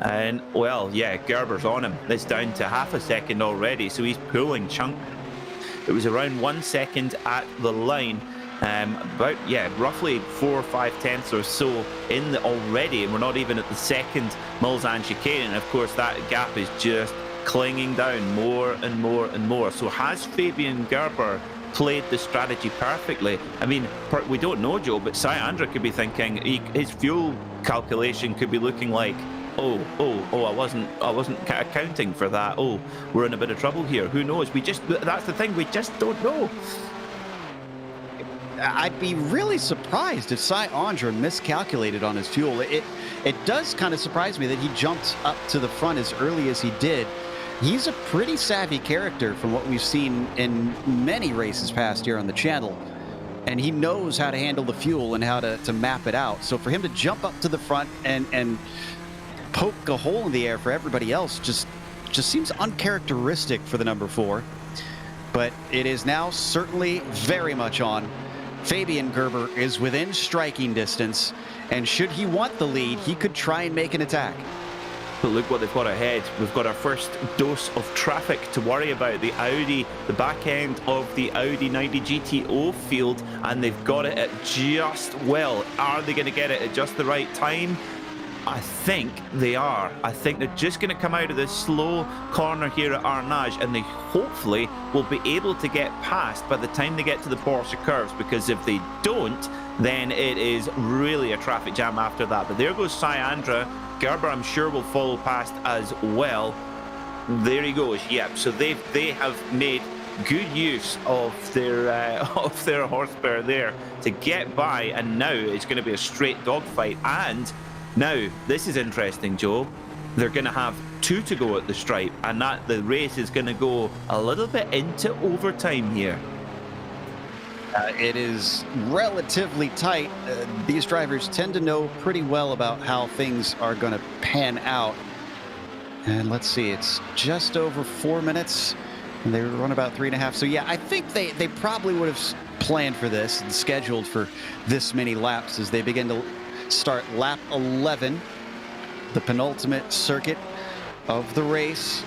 And, well, yeah, Gerber's on him. It's down to half a second already, so he's pulling chunk. It was around 1 second at the line. About, roughly 4 or 5 tenths or so in already, and we're not even at the second Mulsanne chicane. And, of course, that gap is just clinging down more and more and more. So has Fabian Gerber played the strategy perfectly? I mean, we don't know, Joe, but Sai Andra could be thinking his fuel calculation could be looking like, oh, I wasn't accounting for that. Oh, we're in a bit of trouble here. Who knows? That's the thing, we just don't know. I'd be really surprised if Andra miscalculated on his fuel. It does kind of surprise me that he jumped up to the front as early as he did. He's a pretty savvy character from what we've seen in many races past here on the channel. And he knows how to handle the fuel and how to map it out. So for him to jump up to the front and poke a hole in the air for everybody else just seems uncharacteristic for the number 4. But it is now certainly very much on. Fabian Gerber is within striking distance, and should he want the lead, he could try and make an attack. But look what they've got ahead. We've got our first dose of traffic to worry about. The Audi, the back end of the Audi 90 GTO field, and they've got it at just, well, are they going to get it at just the right time? I think they are. I think they're just going to come out of this slow corner here at Arnage, and they hopefully will be able to get past by the time they get to the Porsche curves, because if they don't, then it is really a traffic jam after that. But there goes Andra. Gerber, I'm sure, will follow past as well. There he goes. Yep. So they have made good use of their horsepower there to get by, and now it's going to be a straight dogfight. And now this is interesting, Joe. They're going to have 2 to go at the stripe, and that the race is going to go a little bit into overtime here. It is relatively tight. These drivers tend to know pretty well about how things are going to pan out. And let's see, it's just over 4 minutes, and they run about 3.5. So yeah, I think they probably would have planned for this and scheduled for this many laps as they begin to start lap 11, the penultimate circuit of the race.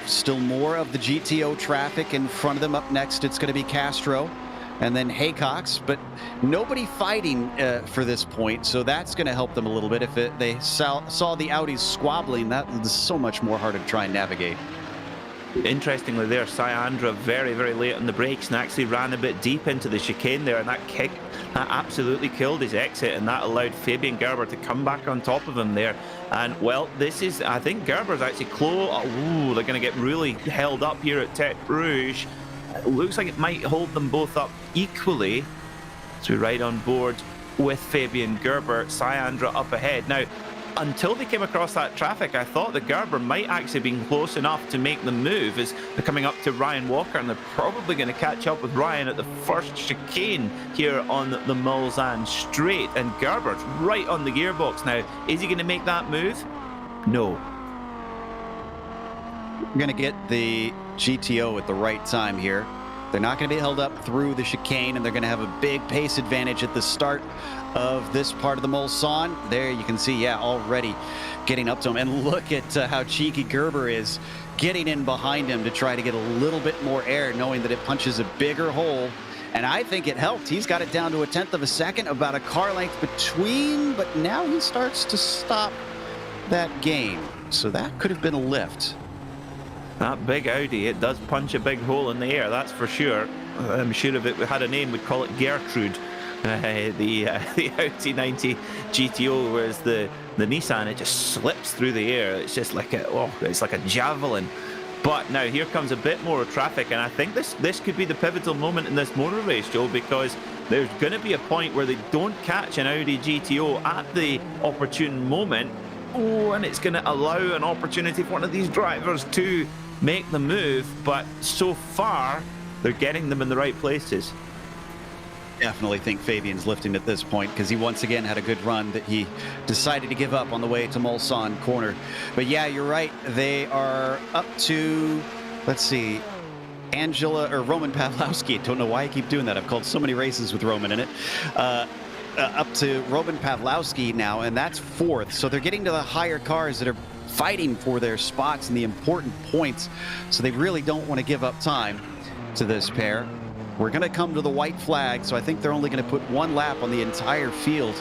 Still more of the GTO traffic in front of them. Up next, it's going to be Castro and then Haycox, but nobody fighting for this point, so that's going to help them a little bit. If they saw the Audis squabbling, that is so much more harder to try and navigate. Interestingly there, Andra very, very late on the brakes and actually ran a bit deep into the chicane there, and that kick, that absolutely killed his exit, and that allowed Fabian Gerber to come back on top of him there. And, well, this is, I think Gerber's actually close. Oh, they're going to get really held up here at Tête Rouge. It looks like it might hold them both up equally. So we ride on board with Fabian Gerber, Andra up ahead. Now, until they came across that traffic, I thought that Gerber might actually been close enough to make the move, as they're coming up to Ryan Walker, and they're probably going to catch up with Ryan at the first chicane here on the Mulsanne straight. And Gerber's right on the gearbox now. Is he going to make that move? No. We're going to get the GTO at the right time here. They're not going to be held up through the chicane, and they're going to have a big pace advantage at the start of this part of the Mulsanne. There you can see, yeah, already getting up to him. And look at how cheeky Gerber is, getting in behind him to try to get a little bit more air, knowing that it punches a bigger hole. And I think it helped. He's got it down to 1/10 of a second, about a car length between, but now he starts to stop that gain. So that could have been a lift. That big Audi, it does punch a big hole in the air, that's for sure. I'm sure if it had a name, we'd call it Gertrude. The Audi 90 GTO, whereas the Nissan, it just slips through the air. It's just like it's like a javelin. But now here comes a bit more traffic, and I think this could be the pivotal moment in this motor race, Joe, because there's going to be a point where they don't catch an Audi GTO at the opportune moment. Oh, and it's going to allow an opportunity for one of these drivers to make the move, but so far they're getting them in the right places. Definitely think Fabian's lifting at this point, because he once again had a good run that he decided to give up on the way to Mulsanne corner. But yeah, you're right. They are up to, let's see, Roman Pawlowski. I don't know why I keep doing that. I've called so many races with Roman in it. Up to Roman Pawlowski now, and that's 4th. So they're getting to the higher cars that are fighting for their spots and the important points. So they really don't want to give up time to this pair. We're going to come to the white flag, so I think they're only going to put 1 lap on the entire field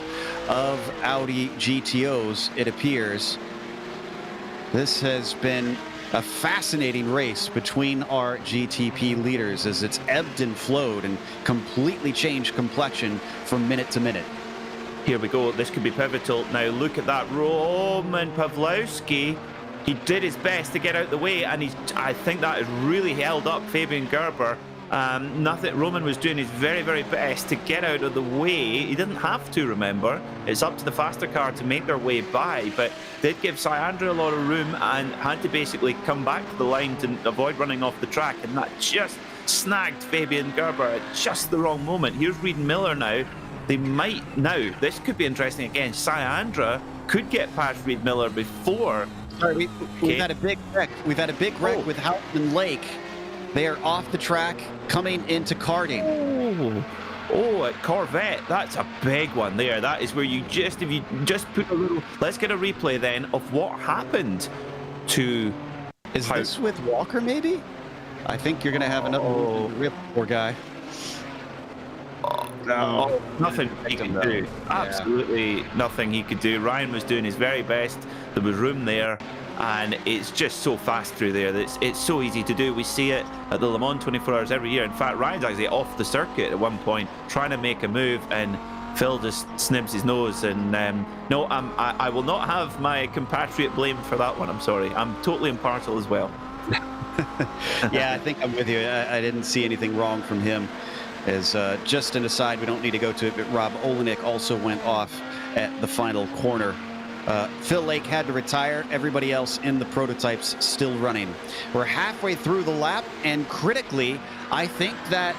of Audi GTOs, it appears. This has been a fascinating race between our GTP leaders, as it's ebbed and flowed and completely changed complexion from minute to minute. Here we go. This could be pivotal. Now look at that. Roman Pawlowski. He did his best to get out the way, and I think that has really held up Fabian Gerber. Nothing. Roman was doing his very, very best to get out of the way. He didn't have to, remember. It's up to the faster car to make their way by, but did give Syandra a lot of room and had to basically come back to the line to avoid running off the track, and that just snagged Fabian Gerber at just the wrong moment. Here's Reed Miller now. They might now. This could be interesting again. Syandra could get past Reed Miller before. Sorry, we've had a big wreck. We've had a big wreck with Houghton Lake. They are off the track, coming into karting. Oh, at Corvette, that's a big one there. That is where if you just put a little. Let's get a replay then of what happened to. Is this with Walker? Maybe. I think you're going to have another rip, poor guy. Nothing he could do. Absolutely nothing he could do. Ryan was doing his very best. There was room there, and it's just so fast through there. It's so easy to do. We see it at the Le Mans 24 Hours every year. In fact, Ryan's actually off the circuit at one point trying to make a move, and Phil just snibs his nose. And no, I will not have my compatriot blamed for that one. I'm sorry. I'm totally impartial as well. Yeah, I think I'm with you. I didn't see anything wrong from him. As just an aside, we don't need to go to it, but Rob Olenek also went off at the final corner. Phil Lake had to retire. Everybody else in the prototypes still running. We're halfway through the lap, and critically, I think that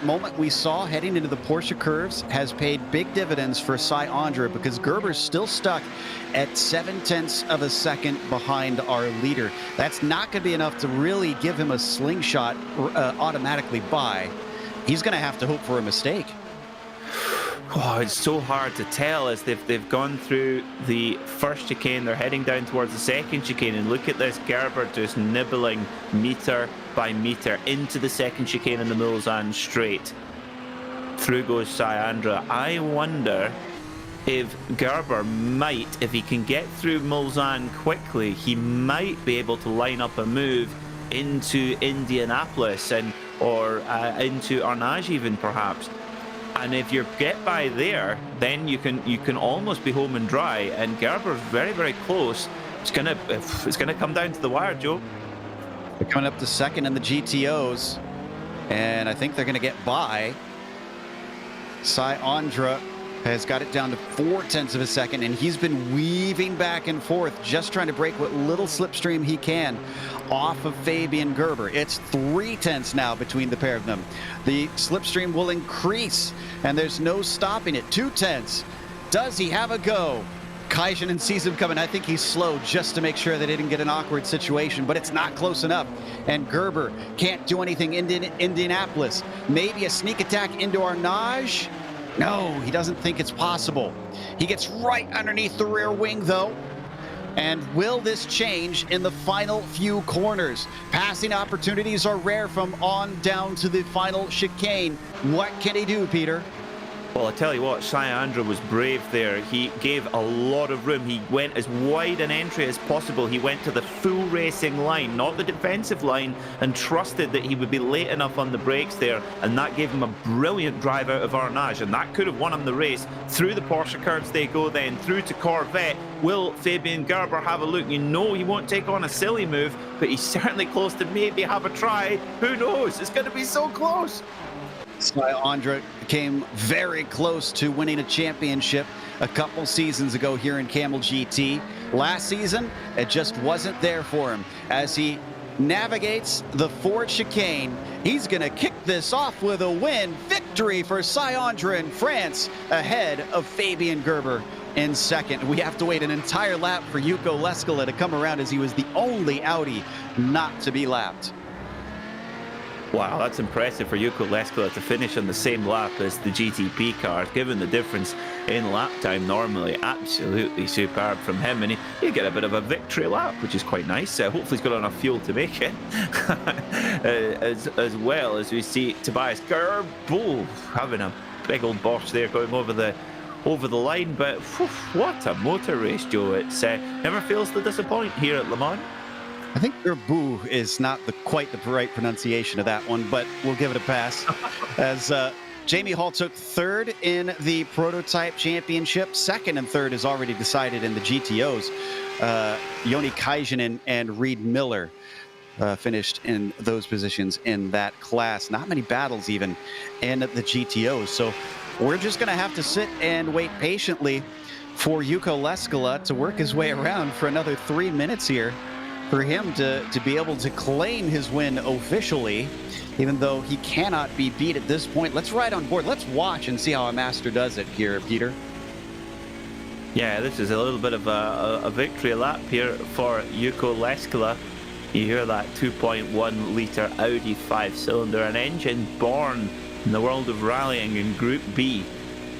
moment we saw heading into the Porsche curves has paid big dividends for Syandra, because Gerber's still stuck at 0.7 of a second behind our leader. That's not going to be enough to really give him a slingshot automatically by. He's going to have to hope for a mistake. Oh, it's so hard to tell as they've gone through the first chicane. They're heading down towards the second chicane, and look at this, Gerber just nibbling meter by meter into the second chicane in the Mulsanne straight. Through goes Syandra. I wonder if Gerber might, if he can get through Mulsanne quickly, he might be able to line up a move into Indianapolis or into Arnage even perhaps. And if you get by there, then you can almost be home and dry. And Gerber's very, very close. It's gonna come down to the wire, Joe. They're coming up to second in the GTOs, and I think they're going to get by. Syandra has got it down to 0.4 of a second, and he's been weaving back and forth, just trying to break what little slipstream he can off of Fabian Gerber. It's 0.3 now between the pair of them. The slipstream will increase, and there's no stopping it. 0.2. Does he have a go? Kajanen sees him coming. I think he's slow just to make sure that he didn't get an awkward situation, but it's not close enough. And Gerber can't do anything in Indianapolis. Maybe a sneak attack into Arnage? No, he doesn't think it's possible. He gets right underneath the rear wing, though. And will this change in the final few corners? Passing opportunities are rare from on down to the final chicane. What can he do, Peter? Well, I tell you what, Syandra was brave there. He gave a lot of room. He went as wide an entry as possible. He went to the full racing line, not the defensive line, and trusted that he would be late enough on the brakes there, and that gave him a brilliant drive out of Arnage, and that could have won him the race. Through the Porsche curves they go then, through to Corvette. Will Fabian Gerber have a look? You know he won't take on a silly move, but he's certainly close to maybe have a try. Who knows? It's going to be so close. Syandra came very close to winning a championship a couple seasons ago here in Kamel GT. Last season, it just wasn't there for him. As he navigates the Ford chicane, he's going to kick this off with a win. Victory for Syandra in France, ahead of Fabian Gerber in second. We have to wait an entire lap for Yuko Leskala to come around, as he was the only Audi not to be lapped. Wow, that's impressive for Yuko Leskala to finish on the same lap as the GTP cars, given the difference in lap time normally. Absolutely superb from him, and he get a bit of a victory lap, which is quite nice. Hopefully he's got enough fuel to make it. as well as we see Tobias Gerbo having a big old Bosch there going over the line. But whew, what a motor race, Joe. It's never fails to disappoint here at Le Mans. I think Gerbo is not quite the right pronunciation of that one, but we'll give it a pass. As Jamie Hall took third in the Prototype Championship. Second and third is already decided in the GTOs. Joni Kajanen and Reed Miller. finished in those positions in that class. Not many battles even in the GTO. So we're just going to have to sit and wait patiently for Yuko Leskala to work his way around for another 3 minutes here for him to be able to claim his win officially, even though he cannot be beat at this point. Let's ride on board. Let's watch and see how a master does it here, Peter. Yeah, this is a little bit of a victory lap here for Yuko Leskala. You hear that 2.1 litre Audi 5-cylinder, an engine born in the world of rallying in Group B.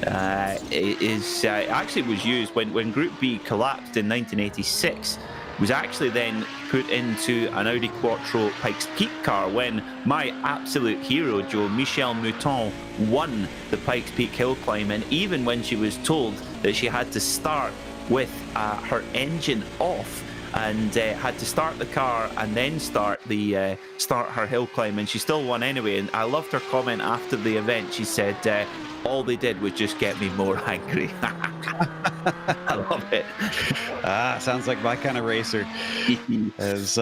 Actually was used when Group B collapsed in 1986. Was actually then put into an Audi Quattro Pikes Peak car when my absolute hero, Joe, Michelle Mouton, won the Pikes Peak hill climb. And even when she was told that she had to start with her engine off and had to start the car and then start her hill climb, and she still won anyway. And I loved her comment after the event. She said, all they did was just get me more angry. I love it. Sounds like my kind of racer. As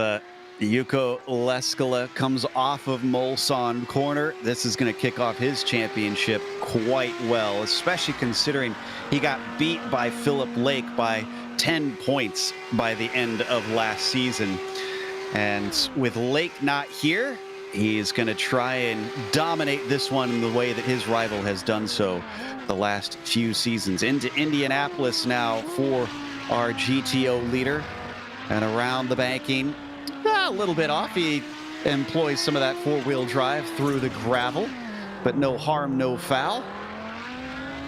Yuko Leskala comes off of Mulsanne corner, this is going to kick off his championship quite well, especially considering he got beat by Philip Lake by 10 points by the end of last season. And with Lake not here, he's going to try and dominate this one in the way that his rival has done so the last few seasons. Into Indianapolis now for our GTO leader. And around the banking, a little bit off. He employs some of that four-wheel drive through the gravel, but no harm, no foul.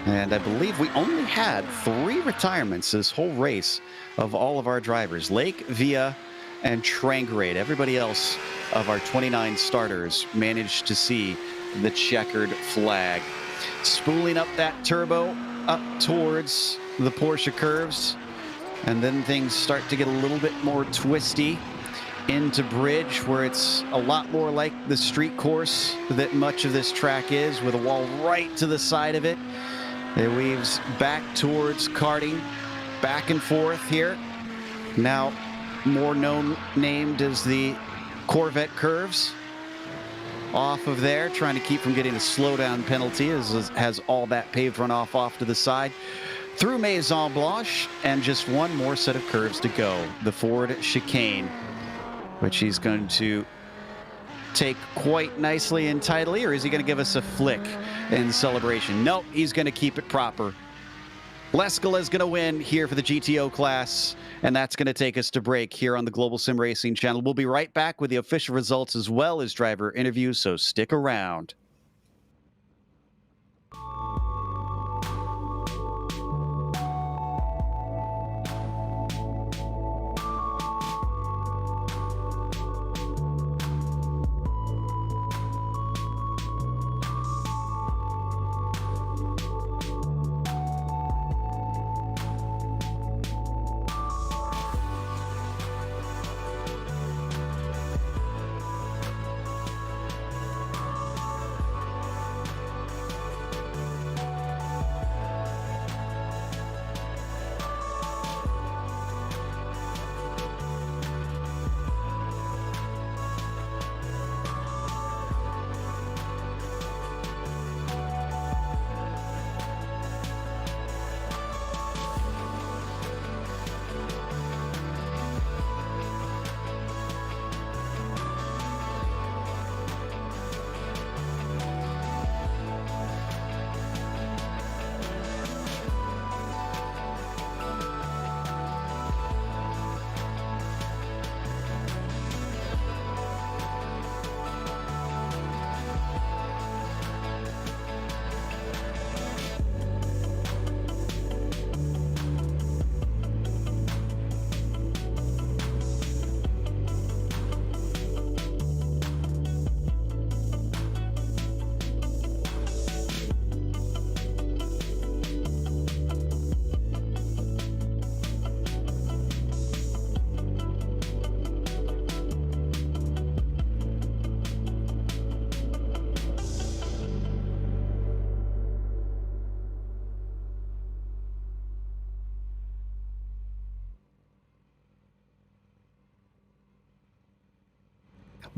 And I believe we only had 3 retirements this whole race of all of our drivers. Lake, Via, and Trangrade. Everybody else of our 29 starters managed to see the checkered flag. Spooling up that turbo up towards the Porsche curves, and then things start to get a little bit more twisty into Bridge, where it's a lot more like the street course that much of this track is, with a wall right to the side of it. It weaves back towards karting, back and forth here. Now more named as the Corvette curves. Off of there, trying to keep from getting a slowdown penalty, as has all that paved runoff off to the side. Through Maison Blanche, and just one more set of curves to go. The Ford chicane, which he's going to take quite nicely and tidily, or is he going to give us a flick in celebration? Nope, he's going to keep it proper. Leskala is going to win here for the GTO class, and that's going to take us to break here on the Global Sim Racing channel. We'll be right back with the official results as well as driver interviews, so stick around.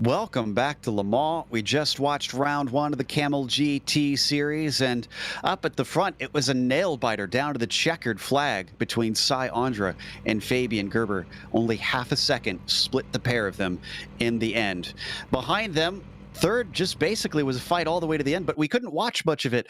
Welcome back to Le Mans. We just watched round one of the Kamel GT series, and up at the front, it was a nail-biter down to the checkered flag between Cy Andra and Fabian Gerber. Only half a second split the pair of them in the end. Behind them, third just basically was a fight all the way to the end, but we couldn't watch much of it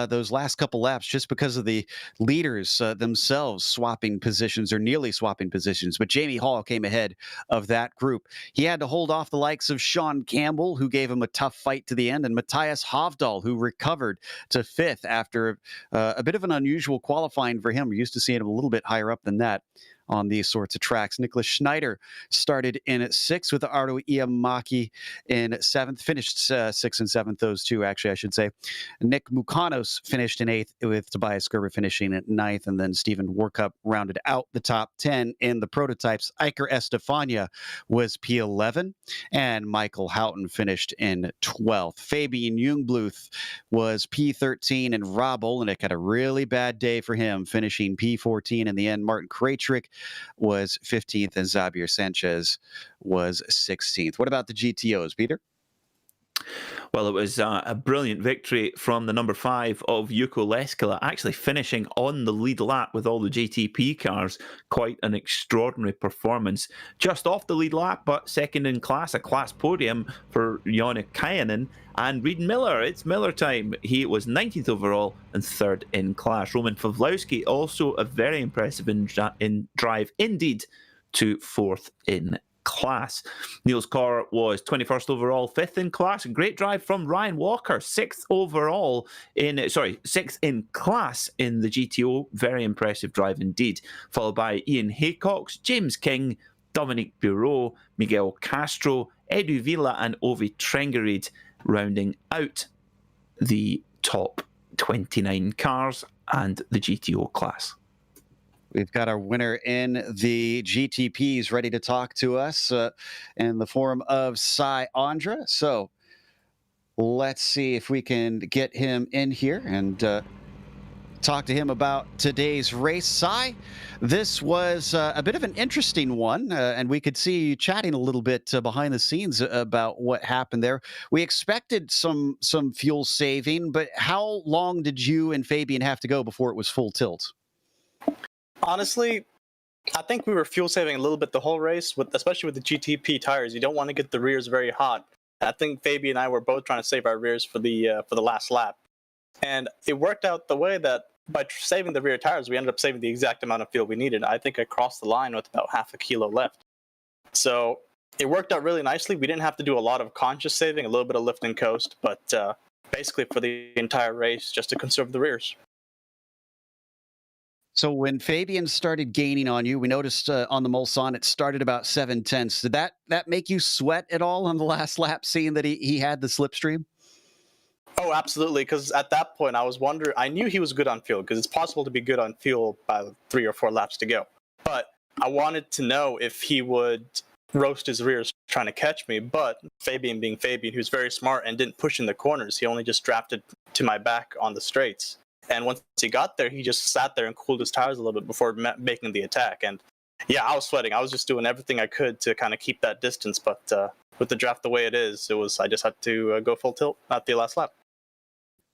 those last couple laps just because of the leaders themselves swapping positions or nearly swapping positions. But Jamie Hall came ahead of that group. He had to hold off the likes of Sean Campbell, who gave him a tough fight to the end, and Matthias Hovdal, who recovered to fifth after a bit of an unusual qualifying for him. We're used to seeing him a little bit higher up than that on these sorts of tracks. Nicholas Schneider started in at sixth with Ardo Iamaki in seventh, finished sixth and seventh, those two actually, I should say. Nick Mukanos finished in eighth with Tobias Gerber finishing at ninth, and then Stephen Warkup rounded out the top 10 in the prototypes. Iker Estefania was P11, and Michael Houghton finished in 12th. Fabian Jungbluth was P13, and Rob Olenek had a really bad day for him, finishing P14 in the end. Martin Krejcik was 15th, and Xavier Sanchez was 16th. What about the GTOs, Peter? Well, it was a brilliant victory from the number 5 of Yuko Leskila, actually finishing on the lead lap with all the GTP cars. Quite an extraordinary performance. Just off the lead lap, but second in class, a class podium for Joni Kajanen. And Reid Miller, it's Miller time. He was 19th overall and third in class. Roman Pawlowski, also a very impressive in drive indeed, to fourth in class. Niels Kaur was 21st overall, 5th in class. A great drive from Ryan Walker, 6th in class in the GTO. Very impressive drive indeed. Followed by Ian Haycox, James King, Dominique Bureau, Miguel Castro, Edu Villa and Ovi Trengerid rounding out the top 29 cars and the GTO class. We've got our winner in the GTPs ready to talk to us in the form of Cy Andra. So let's see if we can get him in here and talk to him about today's race. Cy, this was a bit of an interesting one, and we could see you chatting a little bit behind the scenes about what happened there. We expected some fuel saving, but how long did you and Fabian have to go before it was full tilt? Honestly, I think we were fuel saving a little bit the whole race, especially with the GTP tires. You don't want to get the rears very hot. I think Fabian and I were both trying to save our rears for the last lap, and it worked out the way that by saving the rear tires, we ended up saving the exact amount of fuel we needed. I think I crossed the line with about half a kilo left, so it worked out really nicely. We didn't have to do a lot of conscious saving, a little bit of lift and coast, but basically for the entire race, just to conserve the rears. So when Fabian started gaining on you, we noticed on the Mulsanne it started about 7/10. Did that make you sweat at all on the last lap, seeing that he had the slipstream? Oh, absolutely, because at that point I was wondering, I knew he was good on fuel, because it's possible to be good on fuel by 3 or 4 laps to go. But I wanted to know if he would roast his rears trying to catch me, but Fabian being Fabian, he was very smart and didn't push in the corners. He only just drafted to my back on the straights. And once he got there, he just sat there and cooled his tires a little bit before making the attack. And yeah, I was sweating. I was just doing everything I could to kind of keep that distance. But with the draft the way it is, I just had to go full tilt at the last lap.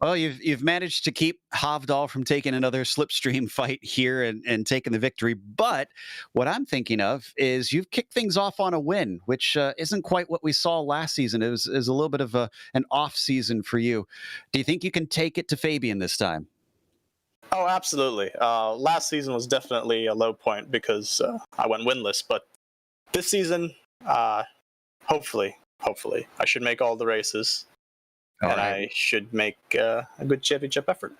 Well, you've managed to keep Hovdal from taking another slipstream fight here and taking the victory. But what I'm thinking of is you've kicked things off on a win, which isn't quite what we saw last season. It was a little bit of an off season for you. Do you think you can take it to Fabian this time? Oh, absolutely. Last season was definitely a low point because I went winless. But this season, hopefully, I should make all the races. And I should make a good championship effort.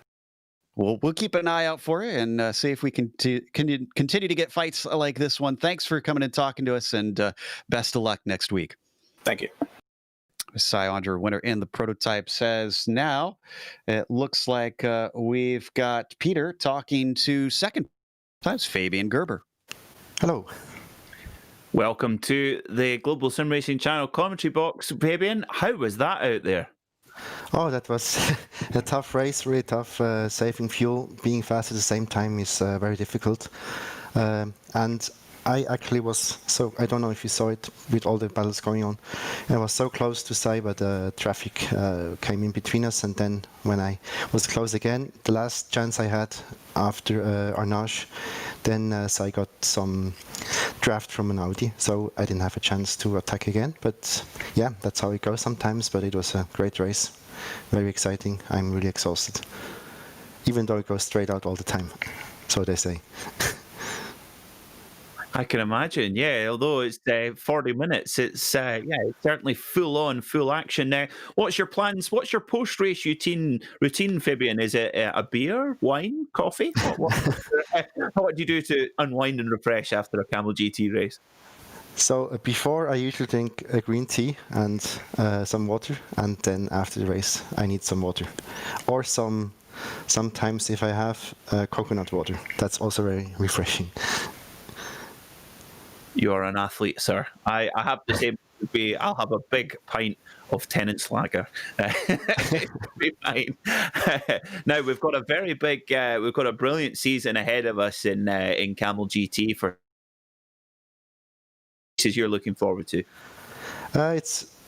Well, we'll keep an eye out for you and see if we can continue to get fights like this one. Thanks for coming and talking to us, and best of luck next week. Thank you. Cy Andra, winner in the prototype, says now it looks like we've got Peter talking to second. That's Fabian Gerber. Hello. Welcome to the Global SimRacing channel commentary box. Fabian, how was that out there? Oh, that was a tough race, really tough. Saving fuel, being fast at the same time is very difficult. And I actually was I don't know if you saw it with all the battles going on. I was so close to Sai, but traffic came in between us. And then when I was close again, the last chance I had after Arnage, then Sai got some draft from an Audi. So I didn't have a chance to attack again. But yeah, that's how it goes sometimes. But it was a great race. Very exciting. I'm really exhausted. Even though it goes straight out all the time. So they say. I can imagine, yeah. Although it's 40 minutes, it's certainly full action. Now, what's your plans? What's your post-race routine, Fabian? Is it a beer, wine, coffee? What do you do to unwind and refresh after a Kamel GT race? So before I usually drink a green tea and some water, and then after the race I need some water, or sometimes if I have coconut water. That's also very refreshing. You are an athlete, sir. I have to say, I'll have a big pint of Tennent's Lager. It'll be fine. Now we've got a very big, we've got a brilliant season ahead of us in Kamel GT for races you're looking forward to.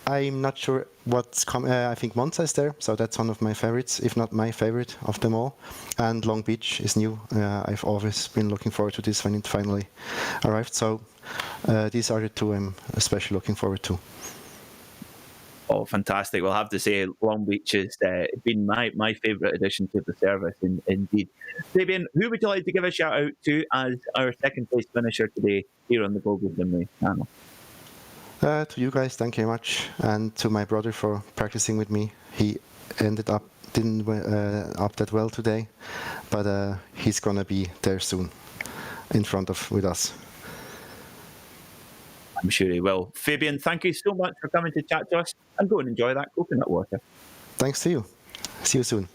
I'm not sure what's coming. I think Monza is there, so that's one of my favorites, if not my favorite of them all. And Long Beach is new. I've always been looking forward to this when it finally arrived. So these are the two I'm especially looking forward to. Oh, fantastic. Well, I have to say, Long Beach has been my favourite addition to the service, indeed. Fabian, who would you like to give a shout out to as our second place finisher today here on the Global Sim Race channel? To you guys, thank you very much, and to my brother for practicing with me. He didn't up that well today, but he's gonna be there soon, with us. I'm sure he will. Fabian, thank you so much for coming to chat to us, and go and enjoy that coconut water. Thanks to you. See you soon.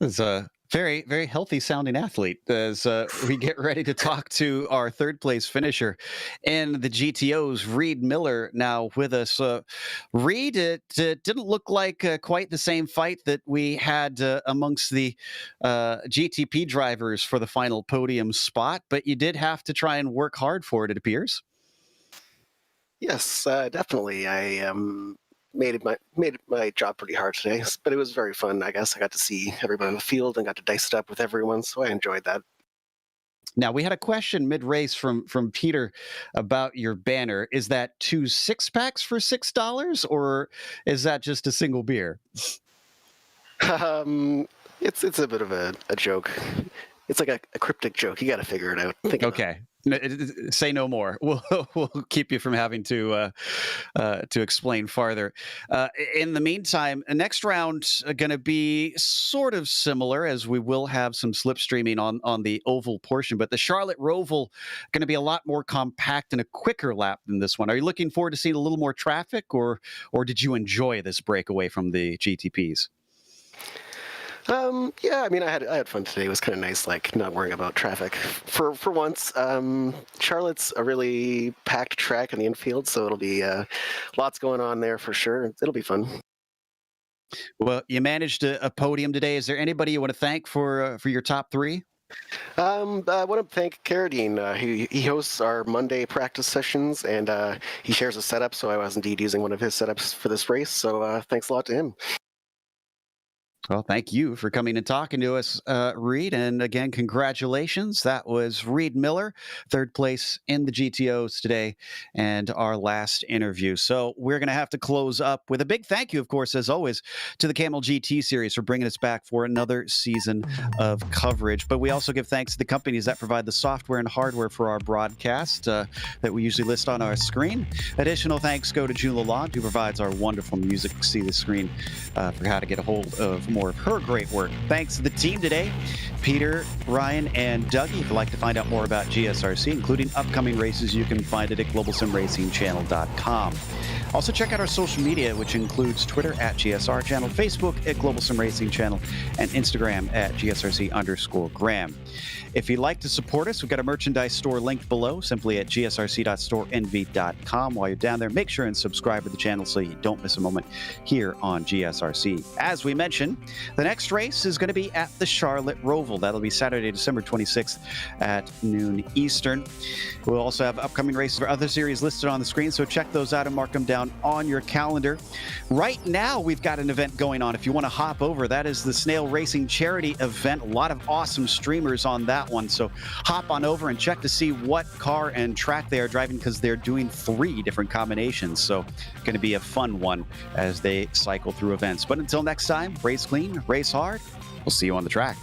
It's a very, very healthy sounding athlete as we get ready to talk to our third place finisher in the GTOs, Reed Miller, now with us. Reed, it didn't look like quite the same fight that we had amongst the GTP drivers for the final podium spot, but you did have to try and work hard for it appears. Yes, definitely. I made it my job pretty hard today, but it was very fun. I guess I got to see everybody in the field and got to dice it up with everyone, so I enjoyed that. Now, we had a question mid-race from Peter about your banner. Is that 2 6-packs for $6, or is that just a single beer? It's a bit of a joke. It's like a cryptic joke. You got to figure it out. Okay. Say no more. We'll keep you from having to explain farther. In the meantime, next round going to be sort of similar, as we will have some slipstreaming on the oval portion, but the Charlotte Roval going to be a lot more compact and a quicker lap than this one. Are you looking forward to seeing a little more traffic, or did you enjoy this break away from the GTPs? Yeah, I mean, I had fun today. It was kind of nice, like, not worrying about traffic for once. Charlotte's a really packed track in the infield, so it'll be lots going on there for sure. It'll be fun. Well, you managed a podium today. Is there anybody you want to thank for your top three? I want to thank Carradine. He hosts our Monday practice sessions, and he shares a setup, so I was indeed using one of his setups for this race, so thanks a lot to him. Well, thank you for coming and talking to us, Reed. And again, congratulations. That was Reed Miller, third place in the GTOs today, and our last interview. So we're going to have to close up with a big thank you, of course, as always, to the Kamel GT series for bringing us back for another season of coverage. But we also give thanks to the companies that provide the software and hardware for our broadcast that we usually list on our screen. Additional thanks go to June Lalonde, who provides our wonderful music. See the screen for how to get a hold of more of her great work. Thanks to the team today, Peter, Ryan, and Dougie. If you'd like to find out more about GSRC, including upcoming races, you can find it at globalsimracingchannel.com. Also, check out our social media, which includes Twitter at GSR Channel, Facebook at Global Sim Racing Channel, and Instagram at GSRC_Graham. If you'd like to support us, we've got a merchandise store linked below, simply at gsrc.storenvy.com. While you're down there, make sure and subscribe to the channel so you don't miss a moment here on GSRC. As we mentioned, the next race is going to be at the Charlotte Roval. That'll be Saturday, December 26th at noon Eastern. We'll also have upcoming races for other series listed on the screen, so check those out and mark them down on your calendar. Right now, we've got an event going on. If you want to hop over, that is the Snail Racing Charity event. A lot of awesome streamers on that one, so hop on over and check to see what car and track they are driving, because they're doing 3 different combinations. So going to be a fun one as they cycle through events. But until next time, race clean, race hard. We'll see you on the track.